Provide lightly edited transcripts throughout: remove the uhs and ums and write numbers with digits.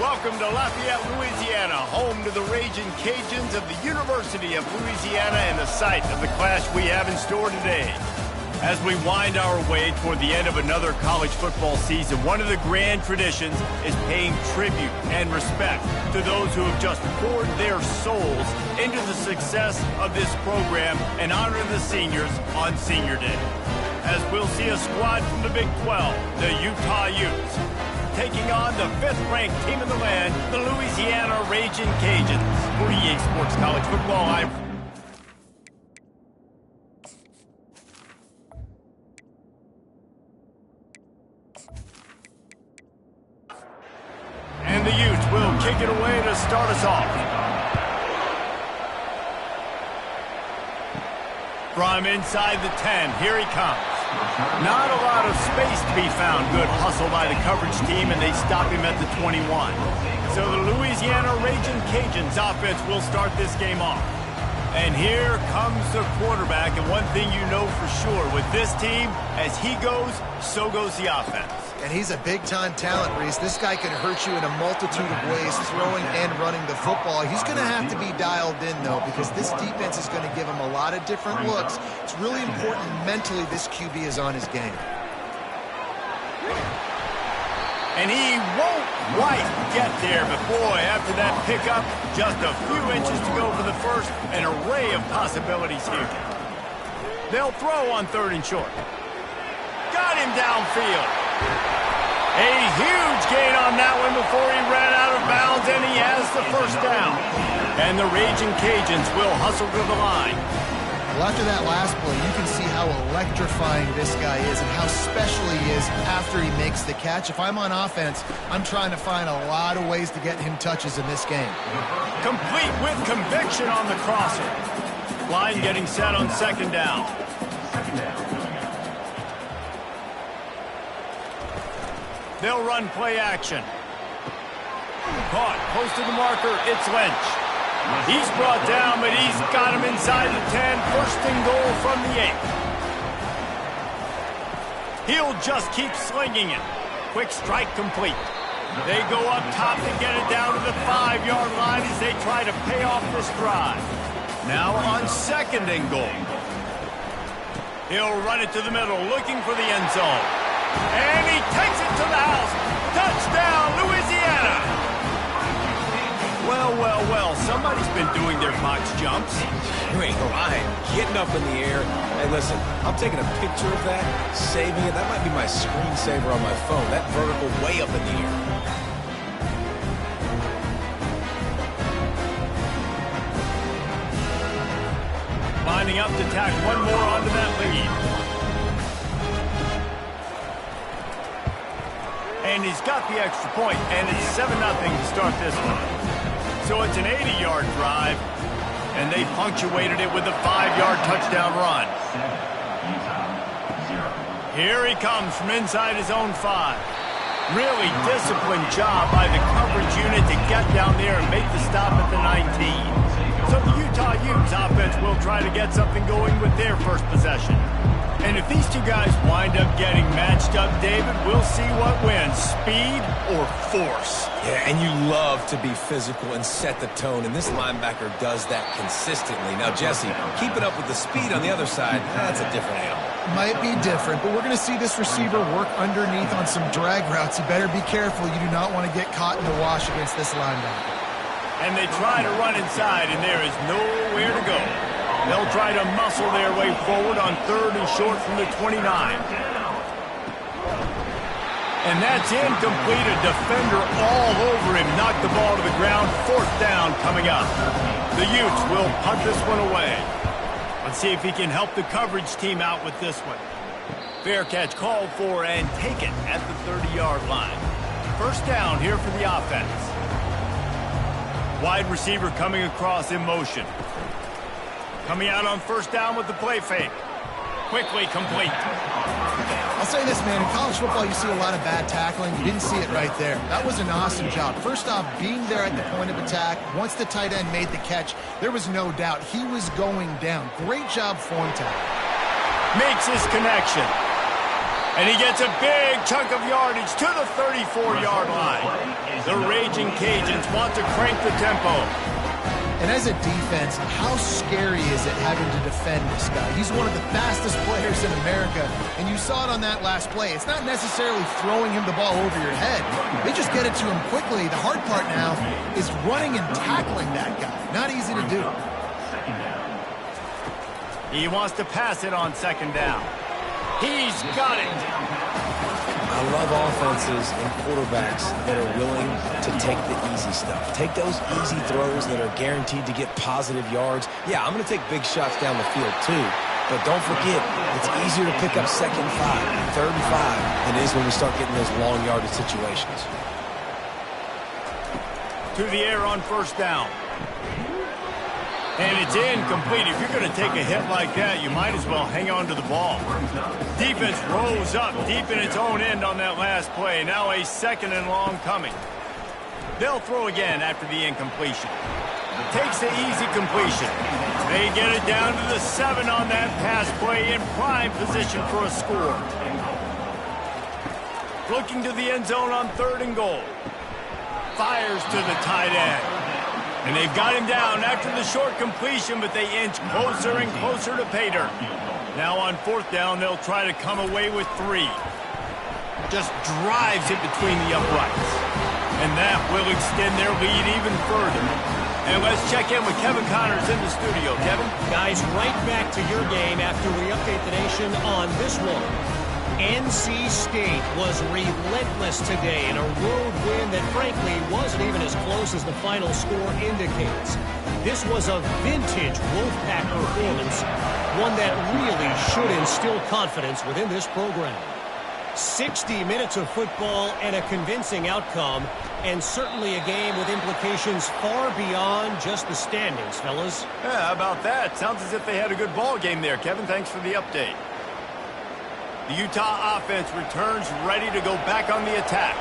Welcome to Lafayette, Louisiana, home to the Raging Cajuns of the University of Louisiana and the site of the clash we have in store today. As we wind our way toward the end of another college football season, one of the grand traditions is paying tribute and respect to those who have just poured their souls into the success of this program and honor the seniors on Senior Day. As we'll see a squad from the Big 12, the Utah Utes, taking on the 5th-ranked team in the land, the Louisiana Raging Cajuns. For EA Sports College Football, and the Utes will kick it away to start us off. From inside the 10, here he comes. Not a lot of space to be found. Good hustle by the coverage team, and they stop him at the 21. So the Louisiana Raging Cajuns offense will start this game off. And here comes the quarterback, and one thing you know for sure, with this team, as he goes, so goes the offense. And he's a big-time talent, Reese. This guy can hurt you in a multitude of ways, throwing and running the football. He's going to have to be dialed in, though, because this defense is going to give him a lot of different looks. It's really important mentally this QB is on his game. And he won't quite get there, but boy, after that pickup, just a few inches to go for the first, an array of possibilities here. They'll throw on 3rd and short. Got him downfield. A huge gain on that one before he ran out of bounds, and he has the first down. And the Raging Cajuns will hustle to the line. Well, after that last play, you can see how electrifying this guy is and how special he is after he makes the catch. If I'm on offense, I'm trying to find a lot of ways to get him touches in this game. Complete with conviction on the crosser. Line getting set on 2nd down. They'll run play action. Caught, close to the marker, it's Lynch. He's brought down, but he's got him inside the 10. 1st and goal from the 8. He'll just keep slinging it. Quick strike complete. They go up top to get it down to the 5-yard line as they try to pay off this drive. Now on 2nd and goal. He'll run it to the middle, looking for the end zone. And he takes it to the house. Touchdown, Louisiana! Well, well, well, somebody's been doing their box jumps. You ain't lying. Getting up in the air. Hey, listen, I'm taking a picture of that, saving it. That might be my screensaver on my phone. That vertical way up in the air. Lining up to tack one more onto that lead. And he's got the extra point, and it's 7-0 to start this one. So it's an 80-yard drive, and they punctuated it with a 5-yard touchdown run. Here he comes from inside his own 5. Really disciplined job by the coverage unit to get down there and make the stop at the 19. So the Utah Utes offense will try to get something going with their first possession. And if these two guys wind up getting matched up, David, we'll see what wins, speed or force. Yeah, and you love to be physical and set the tone, and this linebacker does that consistently. Now, Jesse, keeping up with the speed on the other side, that's a different animal. Might be different, but we're going to see this receiver work underneath on some drag routes. You better be careful. You do not want to get caught in the wash against this linebacker. And they try to run inside, and there is nowhere to go. They'll try to muscle their way forward on 3rd and short from the 29. And that's incomplete. A defender all over him. Knocked the ball to the ground. 4th down coming up. The Utes will punt this one away. Let's see if he can help the coverage team out with this one. Fair catch called for and taken at the 30-yard line. 1st down here for the offense. Wide receiver coming across in motion. Coming out on 1st down with the play fake. Quickly complete. I'll say this, man. In college football, you see a lot of bad tackling. You didn't see it right there. That was an awesome job. First off, being there at the point of attack. Once the tight end made the catch, there was no doubt he was going down. Great job form tackle. Makes his connection. And he gets a big chunk of yardage to the 34-yard line. The Raging Cajuns want to crank the tempo. And as a defense, how scary is it having to defend this guy? He's one of the fastest players in America, and you saw it on that last play. It's not necessarily throwing him the ball over your head. They just get it to him quickly. The hard part now is running and tackling that guy. Not easy to do. He wants to pass it on second down. He's got it. I love offenses and quarterbacks that are willing to take the easy stuff. Take those easy throws that are guaranteed to get positive yards. Yeah, I'm going to take big shots down the field too. But don't forget, it's easier to pick up second 5, third and 5 than it is when we start getting those long yardage situations. To the air on first down. And it's incomplete. If you're going to take a hit like that, you might as well hang on to the ball. Defense rose up deep in its own end on that last play. Now a second and long coming. They'll throw again after the incompletion. Takes the easy completion. They get it down to the 7 on that pass play in prime position for a score. Looking to the end zone on 3rd and goal. Fires to the tight end. And they've got him down after the short completion, but they inch closer and closer to pay dirt. Now on 4th down, they'll try to come away with 3. Just drives it between the uprights. And that will extend their lead even further. And let's check in with Kevin Connors in the studio. Kevin? Guys, right back to your game after we update the nation on this one. NC State was relentless today in a road win that frankly wasn't even as close as the final score indicates. This was a vintage Wolfpack performance, one that really should instill confidence within this program. 60 minutes of football and a convincing outcome, and certainly a game with implications far beyond just the standings, fellas. Yeah, how about that? Sounds as if they had a good ball game there, Kevin. Thanks for the update. The Utah offense returns ready to go back on the attack.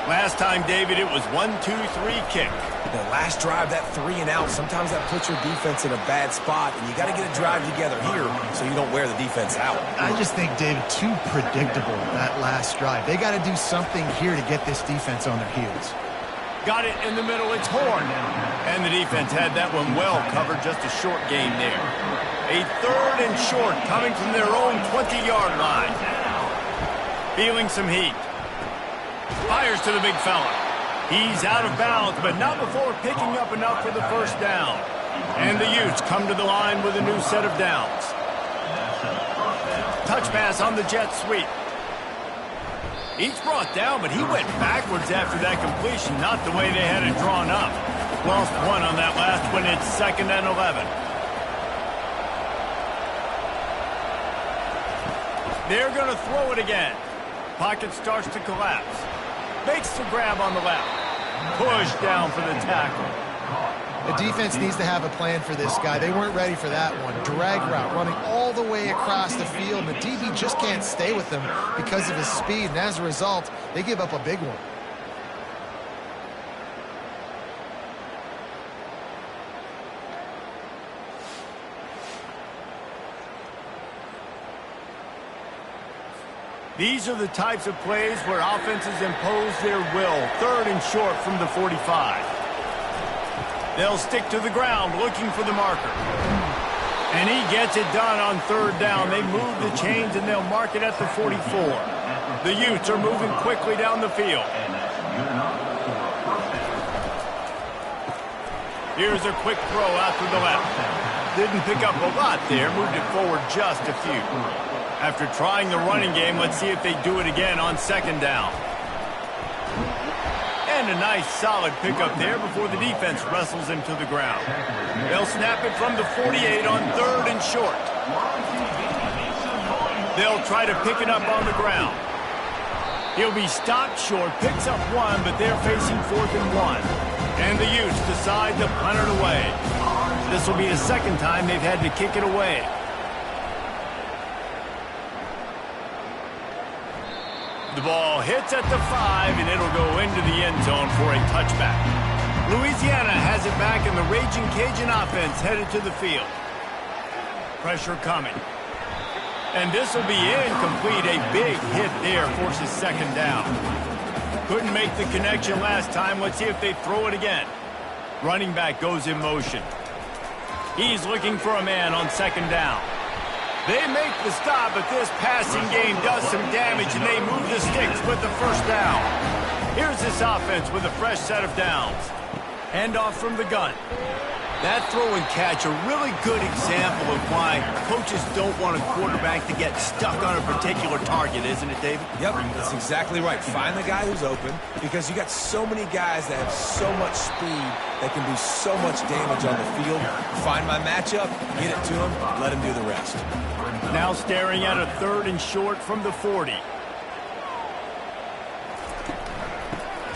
Last time, David, it was 1-2-3 kick. The last drive, that 3 and out, sometimes that puts your defense in a bad spot, and you got to get a drive together here so you don't wear the defense out. I just think, David, too predictable, that last drive. They got to do something here to get this defense on their heels. Got it in the middle. It's Horn. And the defense had that one well covered. Just a short gain there. A 3rd and short coming from their own 20-yard line. Feeling some heat. Fires to the big fella. He's out of bounds, but not before picking up enough for the first down. And the Utes come to the line with a new set of downs. Touch pass on the jet sweep. He's brought down, but he went backwards after that completion, not the way they had it drawn up. Lost 1 on that last one. It's 2nd and 11. They're going to throw it again. Pocket starts to collapse. Makes the grab on the left. Push down for the tackle. The defense needs to have a plan for this guy. They weren't ready for that one. Drag route, running all the way across the field. And the DB just can't stay with them because of his speed. And as a result, they give up a big one. These are the types of plays where offenses impose their will. 3rd and short from the 45. They'll stick to the ground looking for the marker. And he gets it done on 3rd down. They move the chains and they'll mark it at the 44. The Utes are moving quickly down the field. Here's a quick throw out to the left. Didn't pick up a lot there. Moved it forward just a few. After trying the running game, let's see if they do it again on 2nd down. And a nice solid pickup there before the defense wrestles him to the ground. They'll snap it from the 48 on 3rd and short. They'll try to pick it up on the ground. He'll be stopped short, picks up 1, but they're facing 4th and 1. And the Utes decide to punt it away. This will be the 2nd time they've had to kick it away. The ball hits at the 5, and it'll go into the end zone for a touchback. Louisiana has it back, and the Raging Cajun offense headed to the field. Pressure coming. And this will be incomplete. A big hit there forces second down. Couldn't make the connection last time. Let's see if they throw it again. Running back goes in motion. He's looking for a man on second down. They make the stop, but this passing game does some damage, and they move the sticks with the first down. Here's this offense with a fresh set of downs. Handoff from the gun. That throw and catch, a really good example of why coaches don't want a quarterback to get stuck on a particular target, isn't it, David? Yep, that's exactly right. Find the guy who's open, because you got so many guys that have so much speed that can do so much damage on the field. Find my matchup, get it to him, let him do the rest. Now staring at a 3rd and short from the 40.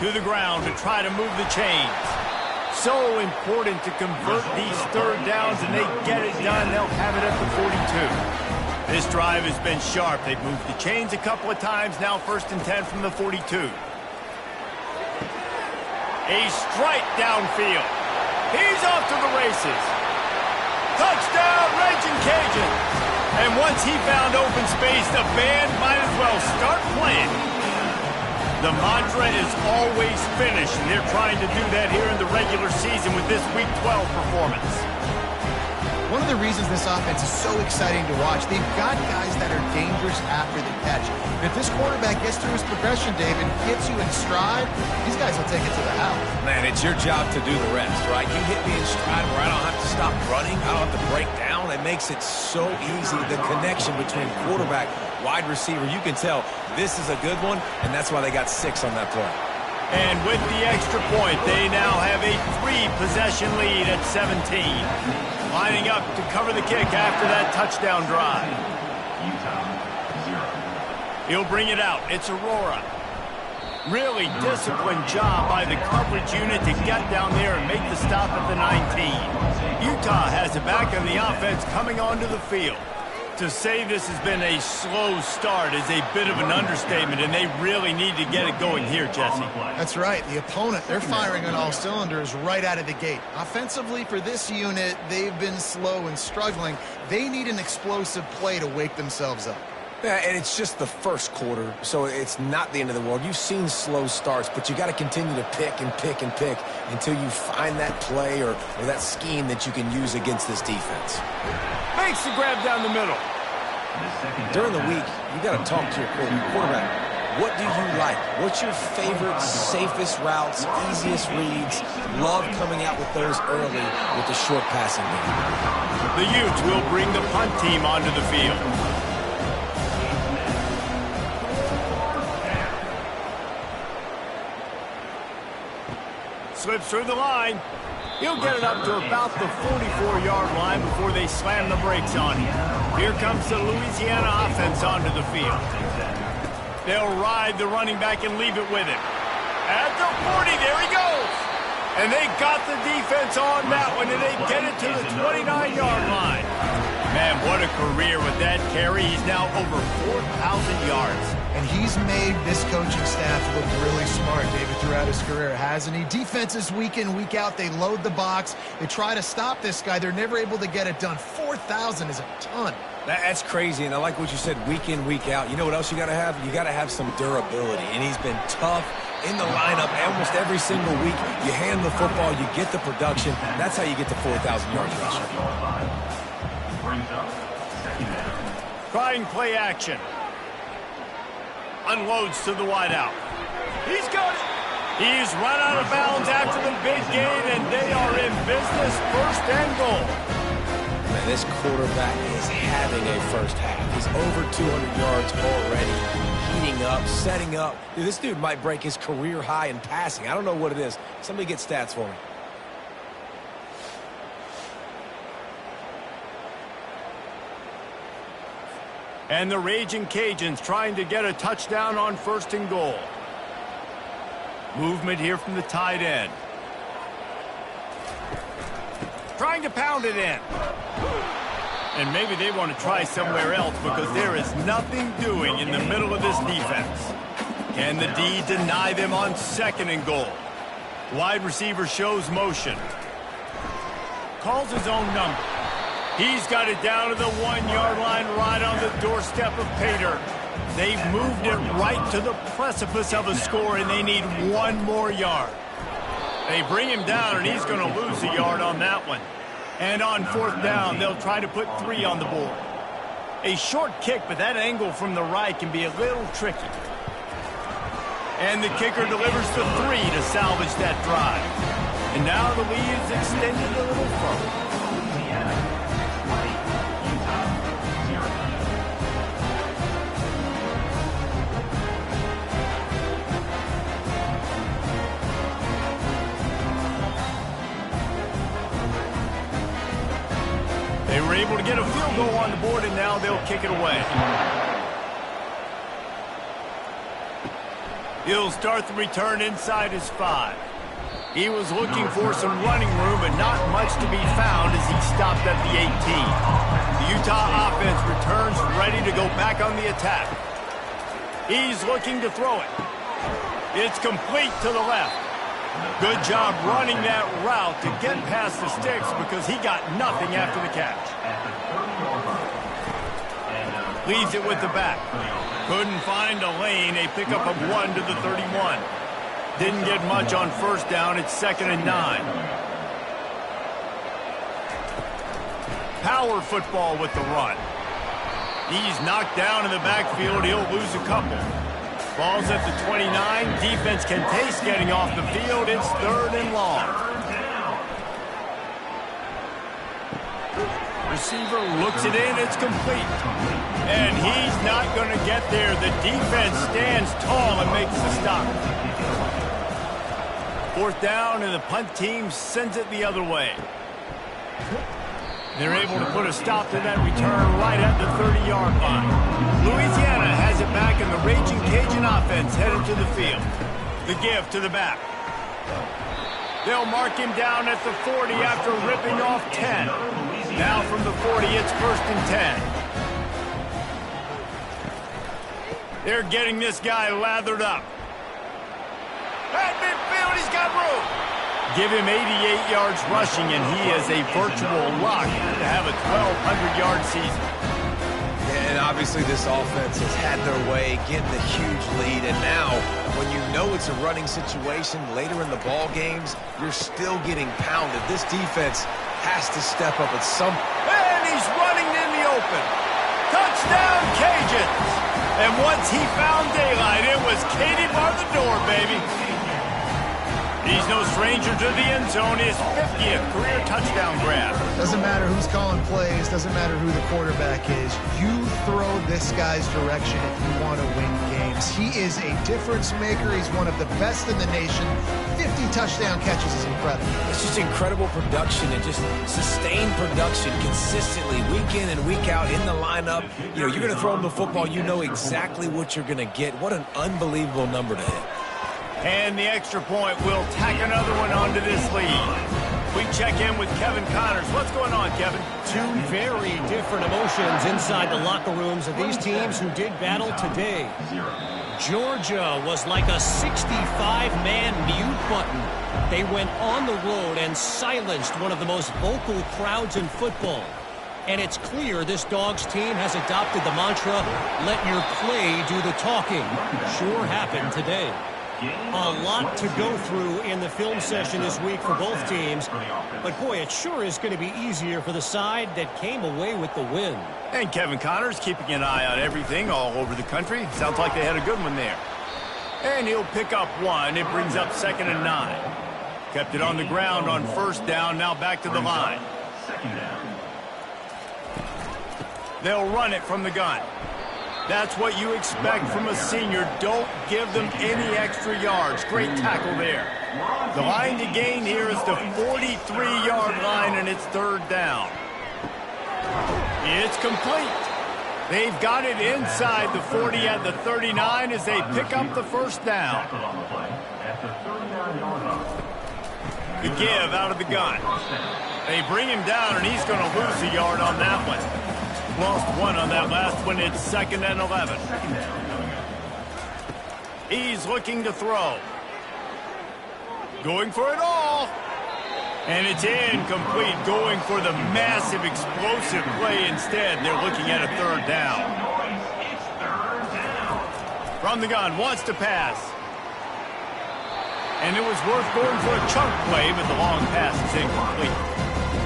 To the ground to try to move the chains. So important to convert these 3rd downs, and they get it done. They'll have it at the 42. This drive has been sharp. They've moved the chains a couple of times. Now 1st and 10 from the 42. A strike downfield. He's off to the races. Touchdown, Raging Cajun. And once he found open space, the band might as well start playing. The mantra is always finish, and they're trying to do that here in the regular season with this Week 12 performance. One of the reasons this offense is so exciting to watch, they've got guys that are dangerous after the catch. And if this quarterback gets through his progression, David, gets you in stride, these guys will take it to the house. Man, it's your job to do the rest, right? You hit me in stride where I don't have to stop running, I don't have to break down. It makes it so easy, the connection between quarterback, wide receiver. You can tell this is a good one, and that's why they got 6 on that play. And with the extra point, they now have a 3-possession lead at 17. Lining up to cover the kick after that touchdown drive. He'll bring it out. It's Aurora. Really disciplined job by the coverage unit to get down there and make the stop at the 19. Utah has it back on the offense coming onto the field. To say this has been a slow start is a bit of an understatement, and they really need to get it going here, Jesse. That's right. The opponent, they're firing on all cylinders right out of the gate. Offensively, for this unit, they've been slow and struggling. They need an explosive play to wake themselves up. Yeah, and it's just the first quarter, so it's not the end of the world. You've seen slow starts, but you got to continue to pick and pick and pick until you find that play or that scheme that you can use against this defense. Makes the grab down the middle. During the week, you got to talk to your quarterback. What do you like? What's your favorite, safest routes, easiest reads? Love coming out with those early with the short passing game. The Utes will bring the punt team onto the field. Slips through the line. He'll get it up to about the 44-yard line before they slam the brakes on him. Here comes the Louisiana offense onto the field. They'll ride the running back and leave it with him. At the 40, there he goes. And they got the defense on that one, and they get it to the 29-yard line. Man, what a career with that carry. He's now over 4,000 yards. And he's made this coaching staff look really smart, David, throughout his career, hasn't he? Defenses week in, week out, they load the box. They try to stop this guy. They're never able to get it done. 4,000 is a ton. That's crazy, and I like what you said, week in, week out. You know what else you got to have? You got to have some durability, and he's been tough in the lineup almost every single week. You hand the football, you get the production. That's how you get to 4,000 yards rushing. Trying play action. Unloads to the wideout. He's got it. He's run out of bounds after the big gain, and they are in business. 1st and goal. Man, this quarterback is having a first half. He's over 200 yards already, heating up, setting up. Dude, this dude might break his career high in passing. I don't know what it is. Somebody get stats for me. And the Raging Cajuns trying to get a touchdown on 1st and goal. Movement here from the tight end. Trying to pound it in. And maybe they want to try somewhere else because there is nothing doing in the middle of this defense. Can the D deny them on 2nd and goal? Wide receiver shows motion. Calls his own number. He's got it down to the 1-yard line right on the doorstep of pay dirt. They've moved it right to the precipice of a score, and they need one more yard. They bring him down, and he's going to lose a yard on that one. And on 4th down, they'll try to put 3 on the board. A short kick, but that angle from the right can be a little tricky. And the kicker delivers the 3 to salvage that drive. And now the lead is extended a little further. They were able to get a field goal on the board, and now they'll kick it away. He'll start the return inside his 5. He was looking for some running room, but not much to be found as he stopped at the 18. The Utah offense returns ready to go back on the attack. He's looking to throw it. It's complete to the left. Good job running that route to get past the sticks because he got nothing after the catch. Leaves it with the back. Couldn't find a lane. A pickup of 1 to the 31. Didn't get much on 1st down. It's 2nd and 9. Power football with the run. He's knocked down in the backfield. He'll lose a couple. Ball's at the 29. Defense can taste getting off the field. It's 3rd and long. Receiver looks it in. It's complete. And he's not going to get there. The defense stands tall and makes the stop. 4th down, and the punt team sends it the other way. They're able to put a stop to that return right at the 30-yard line. Louisiana has it back, and the Raging Cajun offense headed to the field. The give to the back. They'll mark him down at the 40 after ripping off 10. Now from the 40, it's 1st and 10. They're getting this guy lathered up. At midfield, he's got room. Give him 88 yards rushing, and he is a virtual lock to have a 1,200-yard season. Yeah, and obviously this offense has had their way, getting a huge lead. And now, when you know it's a running situation later in the ball games, you're still getting pounded. This defense has to step up at some... And he's running in the open. Touchdown, Cajuns. And once he found daylight, it was Katie bar the door, baby. He's no stranger to the end zone. His 50th career touchdown grab. Doesn't matter who's calling plays. Doesn't matter who the quarterback is. You throw this guy's direction if you want to win games. He is a difference maker. He's one of the best in the nation. 50 touchdown catches is incredible. It's just incredible production and just sustained production consistently week in and week out in the lineup. You know, you're going to throw him the football. You know exactly what you're going to get. What an unbelievable number to hit. And the extra point will tack another one onto this lead. We check in with Kevin Connors. What's going on, Kevin? Two very different emotions inside the locker rooms of these teams who did battle today. Georgia was like a 65-man mute button. They went on the road and silenced one of the most vocal crowds in football. And it's clear this Dogs team has adopted the mantra, let your play do the talking. Sure happened today. A lot to go through in the film session this week for both teams. But, boy, it sure is going to be easier for the side that came away with the win. And Kevin Connors keeping an eye on everything all over the country. Sounds like they had a good one there. And he'll pick up one. It brings up 2nd and 9. Kept it on the ground on 1st down. Now back to the line. They'll run it from the gun. That's what you expect from a senior. Don't give them any extra yards. Great tackle there. The line to gain here is the 43-yard line, and it's 3rd down. It's complete. They've got it inside the 40 at the 39 as they pick up the 1st down. The give out of the gun. They bring him down, and he's going to lose a yard on that one. Lost one on that last one. It's 2nd and 11. He's looking to throw. Going for it all. And it's incomplete, going for the massive explosive play instead. They're looking at a third down. From the gun, wants to pass. And it was worth going for a chunk play, but the long pass is incomplete.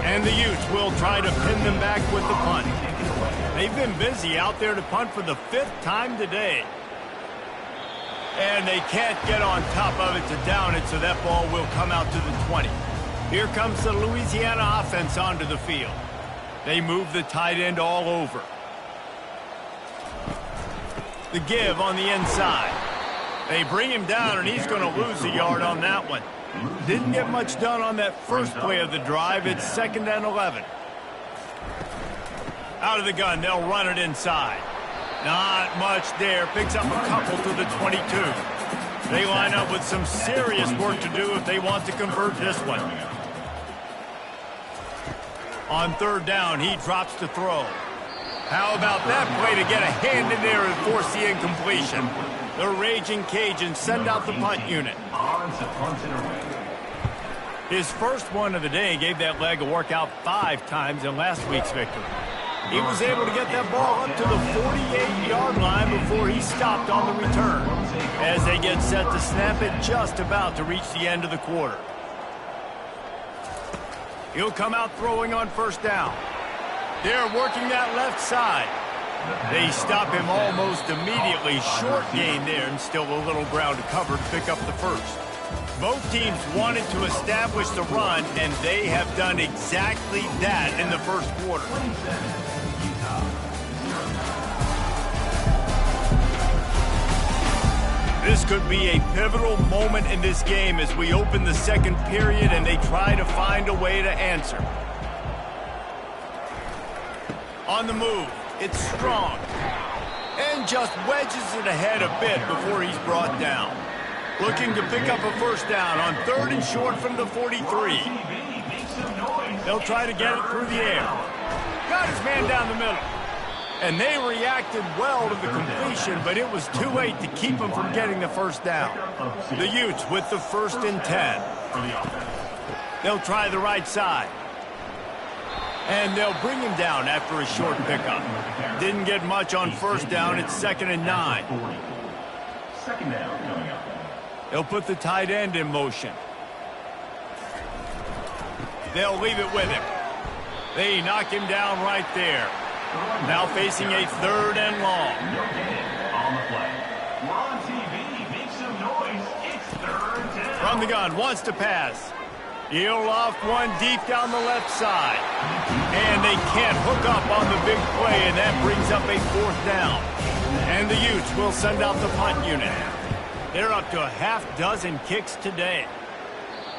And the Utes will try to pin them back with the punt. They've been busy out there to punt for the 5th time today. And they can't get on top of it to down it, so that ball will come out to the 20. Here comes the Louisiana offense onto the field. They move the tight end all over. The give on the inside. They bring him down, and he's going to lose a yard on that one. Didn't get much done on that first play of the drive. It's 2nd and 11. Out of the gun, they'll run it inside. Not much there. Picks up a couple to the 22. They line up with some serious work to do if they want to convert this one. On 3rd down, he drops to throw. How about that play to get a hand in there and force the incompletion? The Raging Cajuns send out the punt unit. His first one of the day gave that leg a workout 5 times in last week's victory. He was able to get that ball up to the 48-yard line before he stopped on the return. As they get set to snap it, just about to reach the end of the quarter. He'll come out throwing on 1st down. They're working that left side. They stop him almost immediately. Short gain there, and still a little ground to cover to pick up the first. Both teams wanted to establish the run, and they have done exactly that in the first quarter. This could be a pivotal moment in this game as we open the 2nd period and they try to find a way to answer. On the move, it's Strong. And just wedges it ahead a bit before he's brought down. Looking to pick up a 1st down on 3rd and short from the 43. They'll try to get it through the air. Got his man down the middle. And they reacted well to the completion, but it was too late to keep him from getting the 1st down. The Utes with the 1st and 10. They'll try the right side. And they'll bring him down after a short pickup. Didn't get much on 1st down. It's 2nd and 9. 2nd down coming up. They'll put the tight end in motion. They'll leave it with him. They knock him down right there. Now facing a 3rd and long. On the play. We're on TV. Make some noise. It's 3rd down. From the gun, wants to pass. He'll loft one deep down the left side. And they can't hook up on the big play, and that brings up a 4th down. And the Utes will send out the punt unit. They're up to a half-dozen kicks today.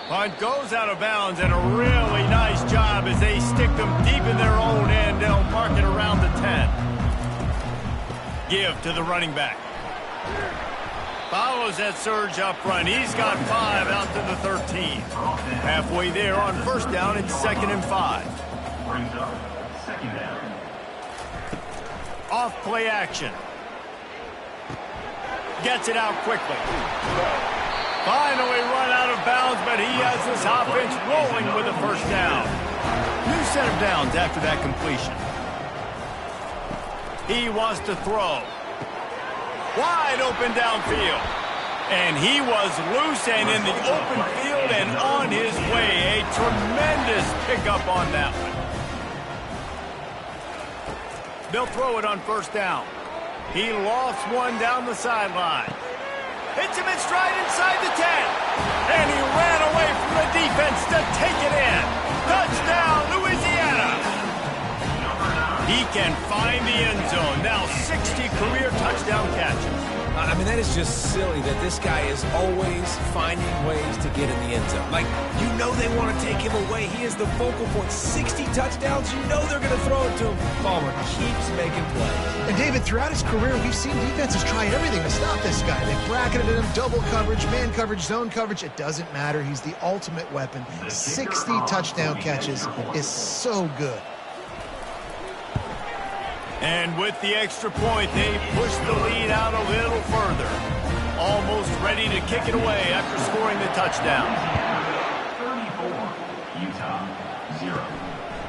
Punt goes out of bounds, and a really nice job as they stick them deep in their own end. They'll mark it around the 10. Give to the running back. Follows that surge up front. He's got 5 out to the 13. Halfway there on 1st down, it's 2nd and 5. Brings up 2nd down. Off play action. Gets it out quickly. Finally run out of bounds, but he has this offense rolling with a 1st down. New set of downs after that completion. He wants to throw. Wide open downfield. And he was loose and in the open field and on his way. A tremendous pickup on that one. They'll throw it on 1st down. He lofts one down the sideline. Hits him in stride inside the 10. And he ran away from the defense to take it in. Touchdown, Louisiana. He can find the end zone. Now 60 career touchdown catches. I mean, that is just silly that this guy is always finding ways to get in the end zone. Like, you know they want to take him away. He is the focal point. 60 touchdowns, you know they're going to throw it to him. Palmer keeps making plays. And, David, throughout his career, we've seen defenses try everything to stop this guy. They bracketed him, double coverage, man coverage, zone coverage. It doesn't matter. He's the ultimate weapon. 60 touchdown catches is so good. And with the extra point, they push the lead out a little further. Almost ready to kick it away after scoring the touchdown.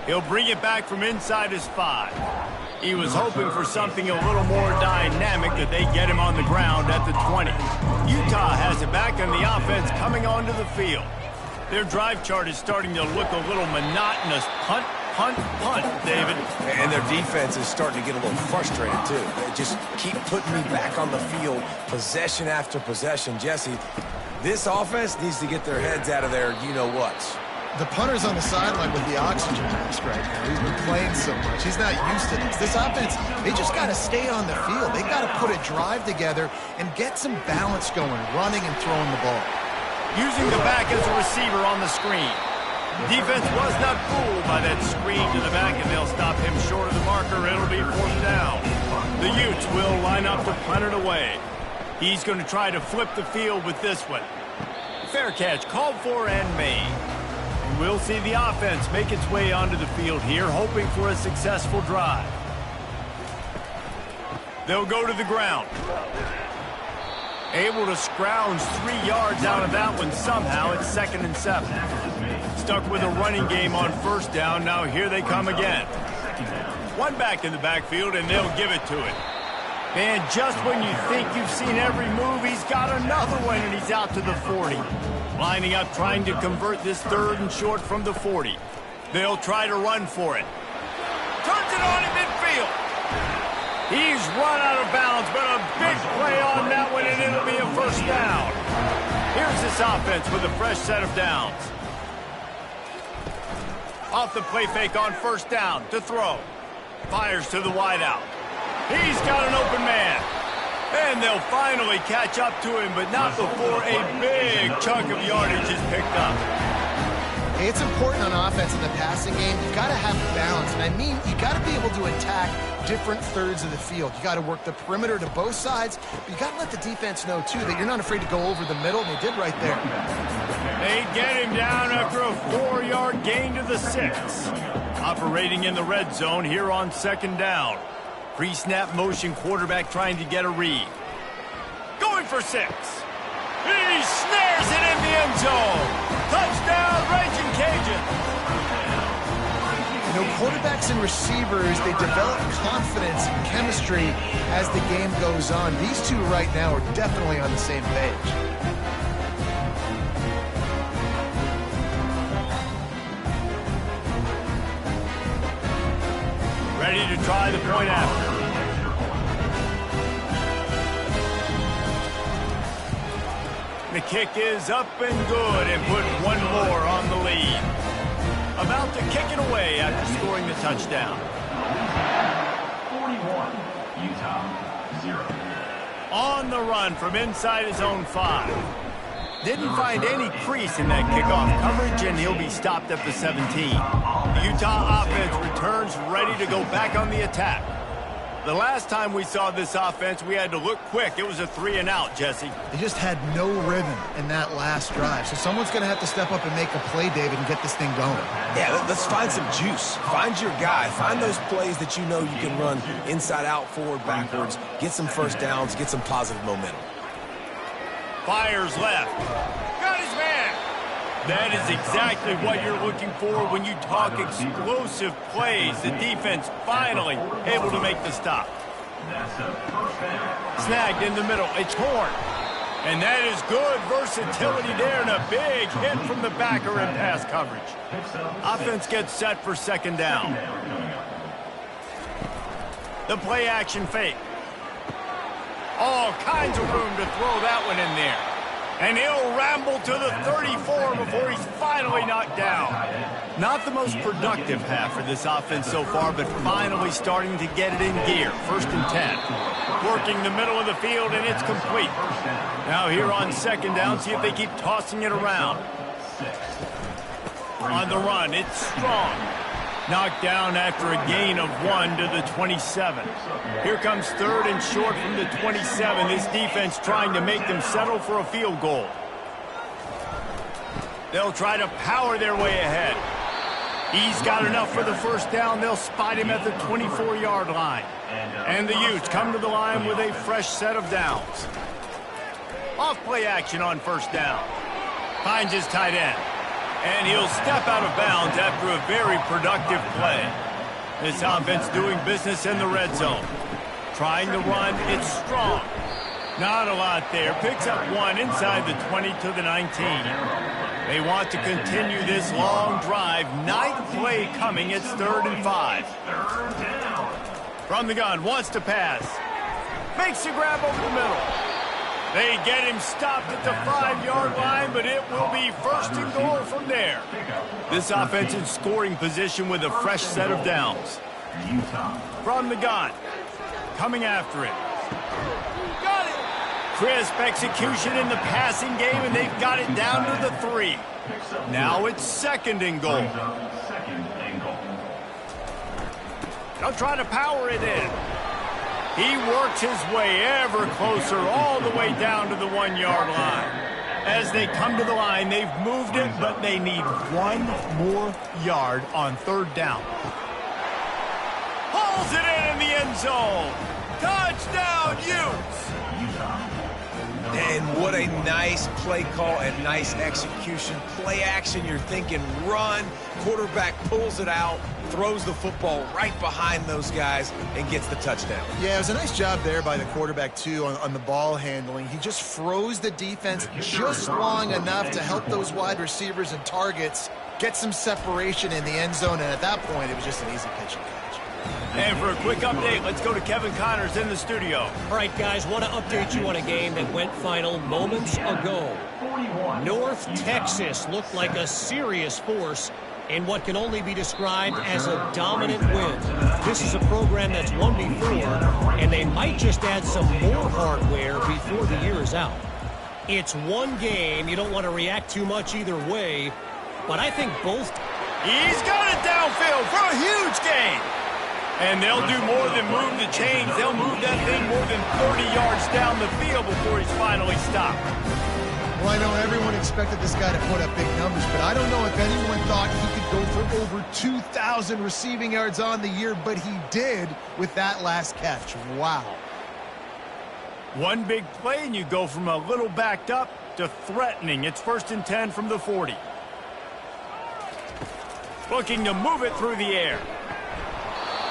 He'll bring it back from inside his 5. He was hoping for something a little more dynamic, that they get him on the ground at the 20. Utah has it back, and the offense coming onto the field. Their drive chart is starting to look a little monotonous. Punt, punt, punt, David. And their defense is starting to get a little frustrated, too. They just keep putting me back on the field, possession after possession. Jesse, this offense needs to get their heads out of their you-know-whats. The punter's on the sideline with the oxygen mask right now. He's been playing so much. He's not used to this. This offense, they just got to stay on the field. They got to put a drive together and get some balance going, running and throwing the ball. Using the back as a receiver on the screen. Defense was not fooled by that screen to the back, and they'll stop him short of the marker. It'll be 4th down. The Utes will line up to punt it away. He's going to try to flip the field with this one. Fair catch, called for and made. We'll see the offense make its way onto the field here, hoping for a successful drive. They'll go to the ground. Able to scrounge 3 yards out of that one somehow. It's 2nd and 7. Stuck with a running game on 1st down. Now here they come again. One back in the backfield, and they'll give it to it. And just when you think you've seen every move, he's got another one, and he's out to the 40. Lining up, trying to convert this 3rd and short from the 40. They'll try to run for it. Turns it on in midfield. He's run out of bounds, but a big play on that one, and it'll be a 1st down. Here's this offense with a fresh set of downs. Off the play fake on 1st down to throw. Fires to the wideout. He's got an open man. And they'll finally catch up to him, but not before a big chunk of yardage is picked up. It's important on offense in the passing game. You got to have balance. And I mean, you got to be able to attack different thirds of the field. You got to work the perimeter to both sides, but you got to let the defense know, too, that you're not afraid to go over the middle, and they did right there. They get him down after a 4-yard gain to the 6. Operating in the red zone here on 2nd down. Pre-snap motion, quarterback trying to get a read. Going for 6. He snares it in the end zone. Touchdown, Raging Cajun. You know, quarterbacks and receivers, they develop confidence and chemistry as the game goes on. These two right now are definitely on the same page. Ready to try the point after. The kick is up and good, and put one more on the lead. About to kick it away after scoring the touchdown. 41, Utah 0. On the run from inside his own 5. Didn't find any crease in that kickoff coverage, and he'll be stopped at the 17. The Utah offense returns ready to go back on the attack. The last time we saw this offense, we had to look quick. It was a 3-and-out, Jesse. They just had no rhythm in that last drive. So someone's going to have to step up and make a play, David, and get this thing going. Yeah, let's find some juice. Find your guy. Find those plays that you know you can run inside out, forward, backwards. Get some 1st downs. Get some positive momentum. Fires left. Got his man. That is exactly what you're looking for when you talk explosive plays. The defense finally able to make the stop. Snagged in the middle. It's Horn. And that is good versatility there, and a big hit from the backer in pass coverage. Offense gets set for 2nd down. The play action fake. All kinds of room to throw that one in there. And he'll ramble to the 34 before he's finally knocked down. Not the most productive half for this offense so far, but finally starting to get it in gear. 1st and 10. Working the middle of the field, and it's complete. Now here on 2nd down, see if they keep tossing it around. On the run, it's Strong. Knocked down after a gain of 1 to the 27. Here comes 3rd and short from the 27. This defense trying to make them settle for a field goal. They'll try to power their way ahead. He's got enough for the 1st down. They'll spot him at the 24-yard line. And the Utes come to the line with a fresh set of downs. Off play action on 1st down. Finds his tight end. And he'll step out of bounds after a very productive play. This offense doing business in the red zone. Trying to run, it's strong. Not a lot there. Picks up one inside the 20 to the 19. They want to continue this long drive. Ninth play coming. It's 3rd and 5. From the gun, wants to pass. Makes a grab over the middle. They get him stopped at the 5-yard line, but it will be 1st and goal from there. This offense in scoring position with a fresh set of downs. From the gun, coming after it. Got it. Crisp execution in the passing game, and they've got it down to the 3. Now it's 2nd and goal. They'll try to power it in. He works his way ever closer all the way down to the 1-yard line. As they come to the line, they've moved it, but they need 1 more yard on 3rd down. Hauls it in the end zone. Touchdown, Utes! And what a nice play call and nice execution. Play action, you're thinking run. Quarterback pulls it out, throws the football right behind those guys, and gets the touchdown. Yeah, it was a nice job there by the quarterback, too, on the ball handling. He just froze the defense just long enough to help those wide receivers and targets get some separation in the end zone, and at that point, it was just an easy pitch and catch. And for a quick update, let's go to Kevin Connors in the studio. All right, guys, want to update you on a game that went final moments ago. North Texas looked like a serious force in what can only be described as a dominant win. This is a program that's won before, and they might just add some more hardware before the year is out. It's one game. You don't want to react too much either way, but I think both... He's got it downfield for a huge gain. And they'll do more than move the chains. They'll move that thing more than 30 yards down the field before he's finally stopped. Well, I know everyone expected this guy to put up big numbers, but I don't know if anyone thought he could go for over 2,000 receiving yards on the year, but he did with that last catch. Wow. One big play, and you go from a little backed up to threatening. It's 1st and 10 from the 40. Looking to move it through the air.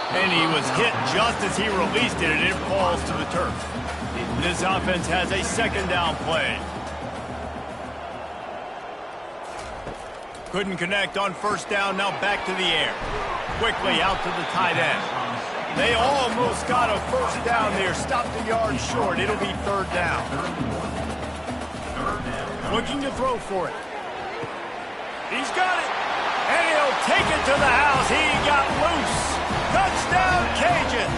And he was hit just as he released it, and it falls to the turf. This offense has a 2nd down play. Couldn't connect on 1st down, now back to the air. Quickly out to the tight end. They almost got a 1st down there, stopped a yard short. It'll be 3rd down. Looking to throw for it. He's got it. And he'll take it to the house. He got loose. Touchdown, Cajuns!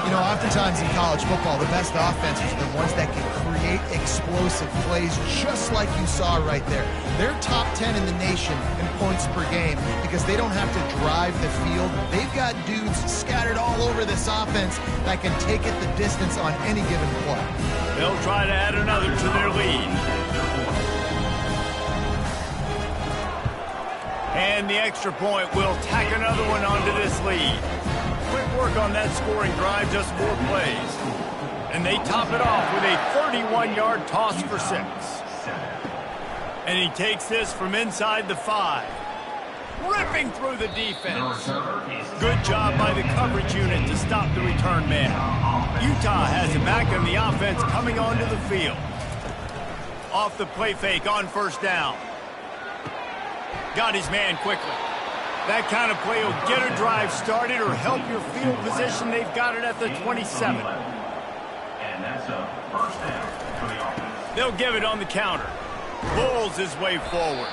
You know, oftentimes in college football, the best offenses are the ones that can create explosive plays, just like you saw right there. They're top 10 in the nation in points per game because they don't have to drive the field. They've got dudes scattered all over this offense that can take it the distance on any given play. They'll try to add another to their lead. And the extra point will tack another one onto this lead. Quick work on that scoring drive, just 4 plays. And they top it off with a 31-yard toss for 6. And he takes this from inside the 5. Ripping through the defense. Good job by the coverage unit to stop the return man. Utah has it back, and the offense coming onto the field. Off the play fake on 1st down. Got his man quickly. That kind of play will get a drive started or help your field position. They've got it at the 27. And that's a 1st down for the offense. They'll give it on the counter. Pulls his way forward.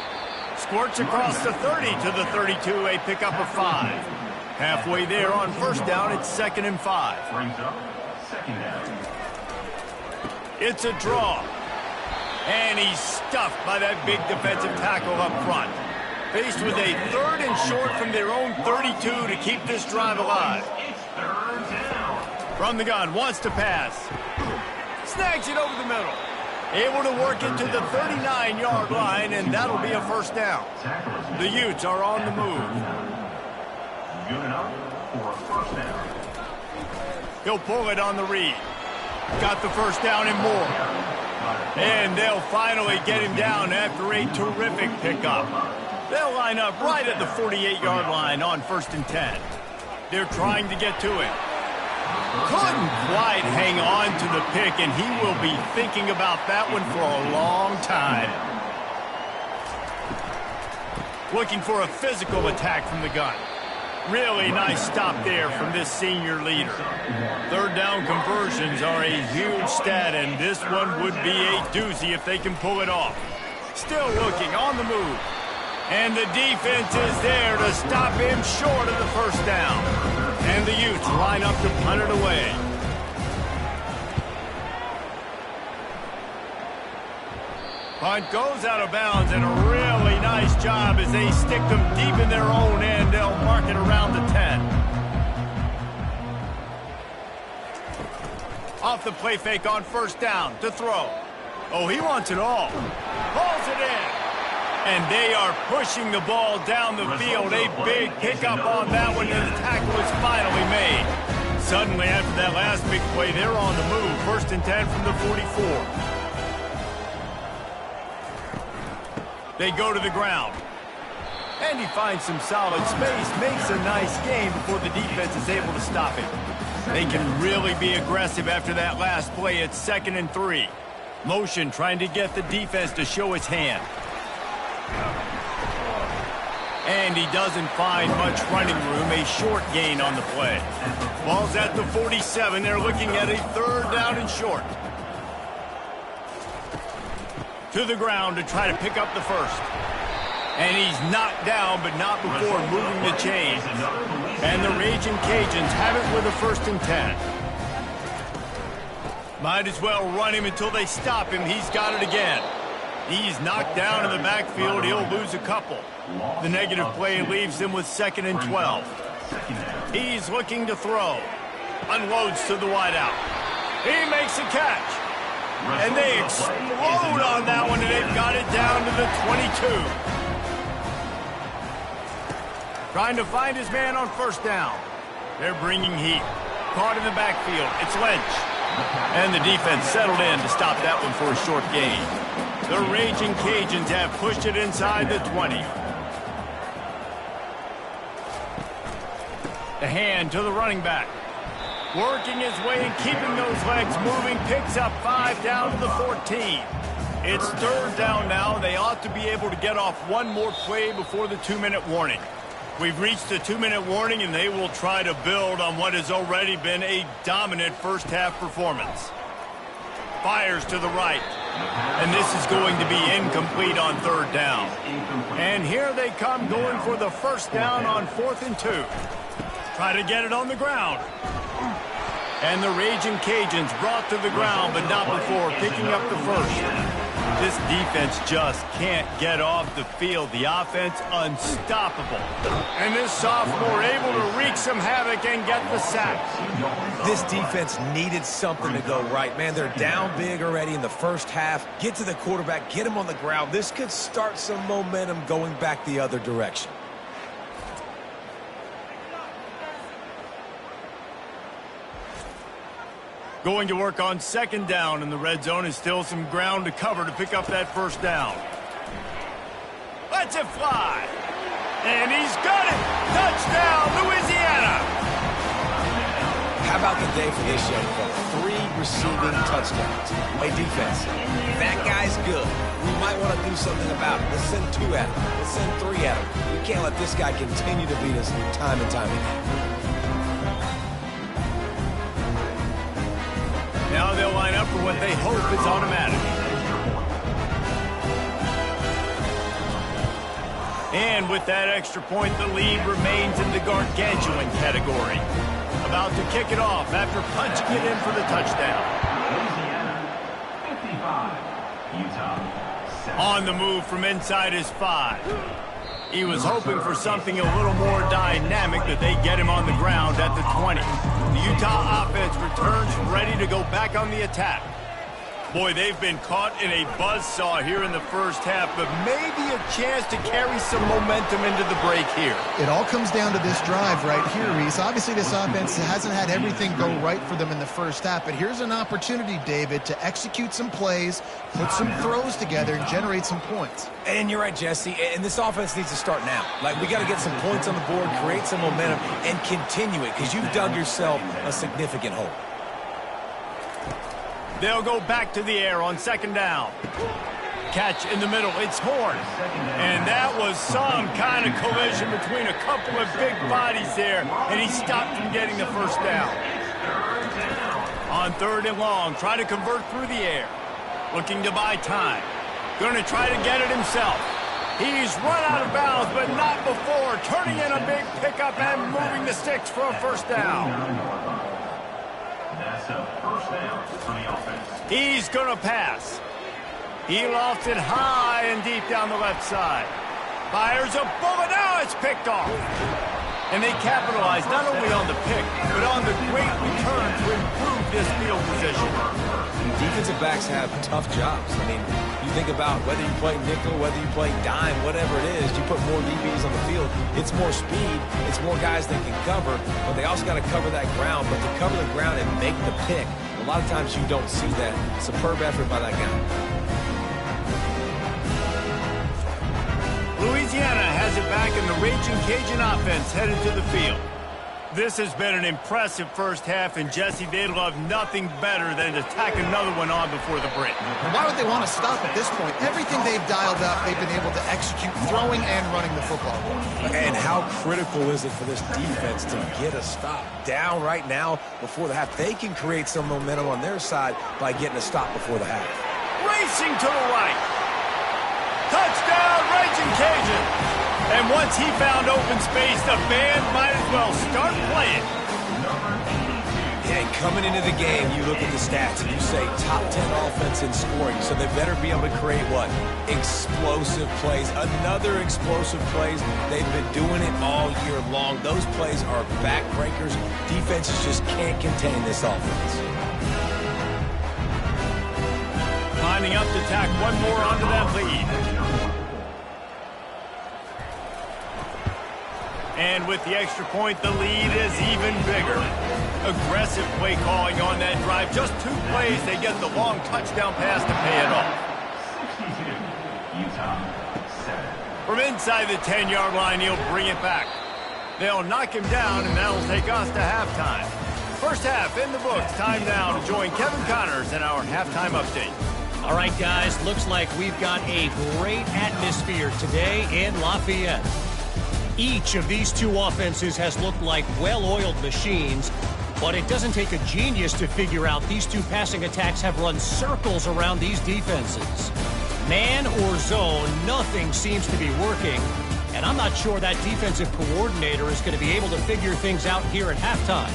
Squirts across the 30 to the 32, a pickup of 5. Halfway there on 1st down, it's 2nd and 5. Brings up 2nd down. It's a draw. And he's stuffed by that big defensive tackle up front. Faced with a 3rd and short from their own 32 to keep this drive alive. It's 3rd down. From the gun, wants to pass. Snags it over the middle. Able to work it to the 39-yard line, and that'll be a 1st down. The Utes are on the move. Good enough for a 1st down. He'll pull it on the read. Got the 1st down and more. And they'll finally get him down after a terrific pickup. They'll line up right at the 48-yard line on 1st and 10. They're trying to get to it. Couldn't quite hang on to the pick, and he will be thinking about that one for a long time. Looking for a physical attack from the gun. Really nice stop there from this senior leader. 3rd down conversions are a huge stat, and this one would be a doozy if they can pull it off. Still looking on the move. And the defense is there to stop him short of the 1st down. And the Utes line up to punt it away. Punt goes out of bounds, and a really nice job as they stick them deep in their own end. They'll mark it around the 10. Off the play fake on 1st down to throw. Oh, he wants it all. Pulls it in. And they are pushing the ball down the field. A big pickup on that one, and the tackle is finally made. Suddenly, after that last big play, they're on the move. 1st and 10 from the 44. They go to the ground. And he finds some solid space, makes a nice game before the defense is able to stop him. They can really be aggressive after that last play. It's 2nd and 3. Motion trying to get the defense to show its hand. And he doesn't find much running room, a short gain on the play. Ball's at the 47. They're looking at a 3rd down and short. To the ground to try to pick up the 1st. And he's knocked down, but not before moving the chains. And the Raging Cajuns have it with a 1st and 10. Might as well run him until they stop him. He's got it again. He's knocked down in the backfield. He'll lose a couple. The negative play leaves him with 2nd and 12. He's looking to throw. Unloads to the wideout. He makes a catch. And they explode on that one, and they've got it down to the 22. Trying to find his man on 1st down. They're bringing heat. Caught in the backfield. It's Lynch. And the defense settled in to stop that one for a short gain. The Raging Cajuns have pushed it inside the 20. The hand to the running back. Working his way and keeping those legs moving. Picks up 5 down to the 14. It's 3rd down now. They ought to be able to get off one more play before the 2-minute warning. We've reached the 2-minute warning, and they will try to build on what has already been a dominant first-half performance. Fires to the right. And this is going to be incomplete on 3rd down. And here they come going for the 1st down on 4th and 2. Try to get it on the ground. And the Raging Cajuns brought to the ground, but not before picking up the 1st. This defense just can't get off the field. The offense unstoppable. And this sophomore able to wreak some havoc and get the sack. This defense needed something to go right. Man, they're down big already in the 1st half. Get to the quarterback, get him on the ground. This could start some momentum going back the other direction. Going to work on 2nd down, and the red zone is still some ground to cover to pick up that 1st down. Lets it fly. And he's got it. Touchdown, Louisiana. How about the day for this young fella? 3 receiving touchdowns. Hey, defense, that guy's good. We might want to do something about it. Let's send 2 at him. Let's send 3 at him. We can't let this guy continue to beat us time and time again. Now they'll line up for what they hope is automatic. And with that extra point, the lead remains in the gargantuan category. About to kick it off after punching it in for the touchdown. On the move from inside his 5. He was hoping for something a little more dynamic, but they get him on the ground at the 20. The Utah offense returns ready to go back on the attack. Boy, they've been caught in a buzzsaw here in the first half, but maybe a chance to carry some momentum into the break here. It all comes down to this drive right here, Reese. Obviously, this offense hasn't had everything go right for them in the first half, but here's an opportunity, David, to execute some plays, put some throws together, and generate some points. And you're right, Jesse, and this offense needs to start now. Like, we got to get some points on the board, create some momentum, and continue it, because you've dug yourself a significant hole. They'll go back to the air on second down. Catch in the middle. It's Horn. And that was some kind of collision between a couple of big bodies there, and he stopped from getting the first down. On third and long, try to convert through the air. Looking to buy time. Going to try to get it himself. He's run out of bounds, but not before. Turning in a big pickup and moving the sticks for a first down. That's a first down for the offense. He's going to pass. He lofts it high and deep down the left side. Fires a bullet. Now it's picked off. And they capitalize not only on the pick, but on the great return to improve this field position. Defensive backs have tough jobs. I mean, you think about whether you play nickel, whether you play dime, whatever it is, you put more DBs on the field. It's more speed. It's more guys that can cover, but they also got to cover that ground. But to cover the ground and make the pick, a lot of times you don't see that. Superb effort by that guy. Louisiana has it back in the Raging Cajun offense headed to the field. This has been an impressive first half, and Jesse, they'd love nothing better than to tack another one on before the break. And why would they want to stop at this point? Everything they've dialed up, they've been able to execute throwing and running the football. And how critical is it for this defense to get a stop down right now before the half? They can create some momentum on their side by getting a stop before the half. Racing to the right. Touchdown, Raging Cajun. And once he found open space, the band might as well start playing. And coming into the game, you look at the stats and you say top 10 offense in scoring. So they better be able to create what? Explosive plays. Another explosive plays. They've been doing it all year long. Those plays are backbreakers. Defenses just can't contain this offense. Lining up to tack one more onto that lead. And with the extra point, the lead is even bigger. Aggressive play calling on that drive. Just 2 plays, they get the long touchdown pass to pay it off. 62, Utah, 7. From inside the 10-yard line, he'll bring it back. They'll knock him down, and that'll take us to halftime. First half in the books. Time now to join Kevin Connors in our halftime update. All right, guys, looks like we've got a great atmosphere today in Lafayette. Each of these two offenses has looked like well-oiled machines, but it doesn't take a genius to figure out these two passing attacks have run circles around these defenses. Man or zone, nothing seems to be working, and I'm not sure that defensive coordinator is going to be able to figure things out here at halftime.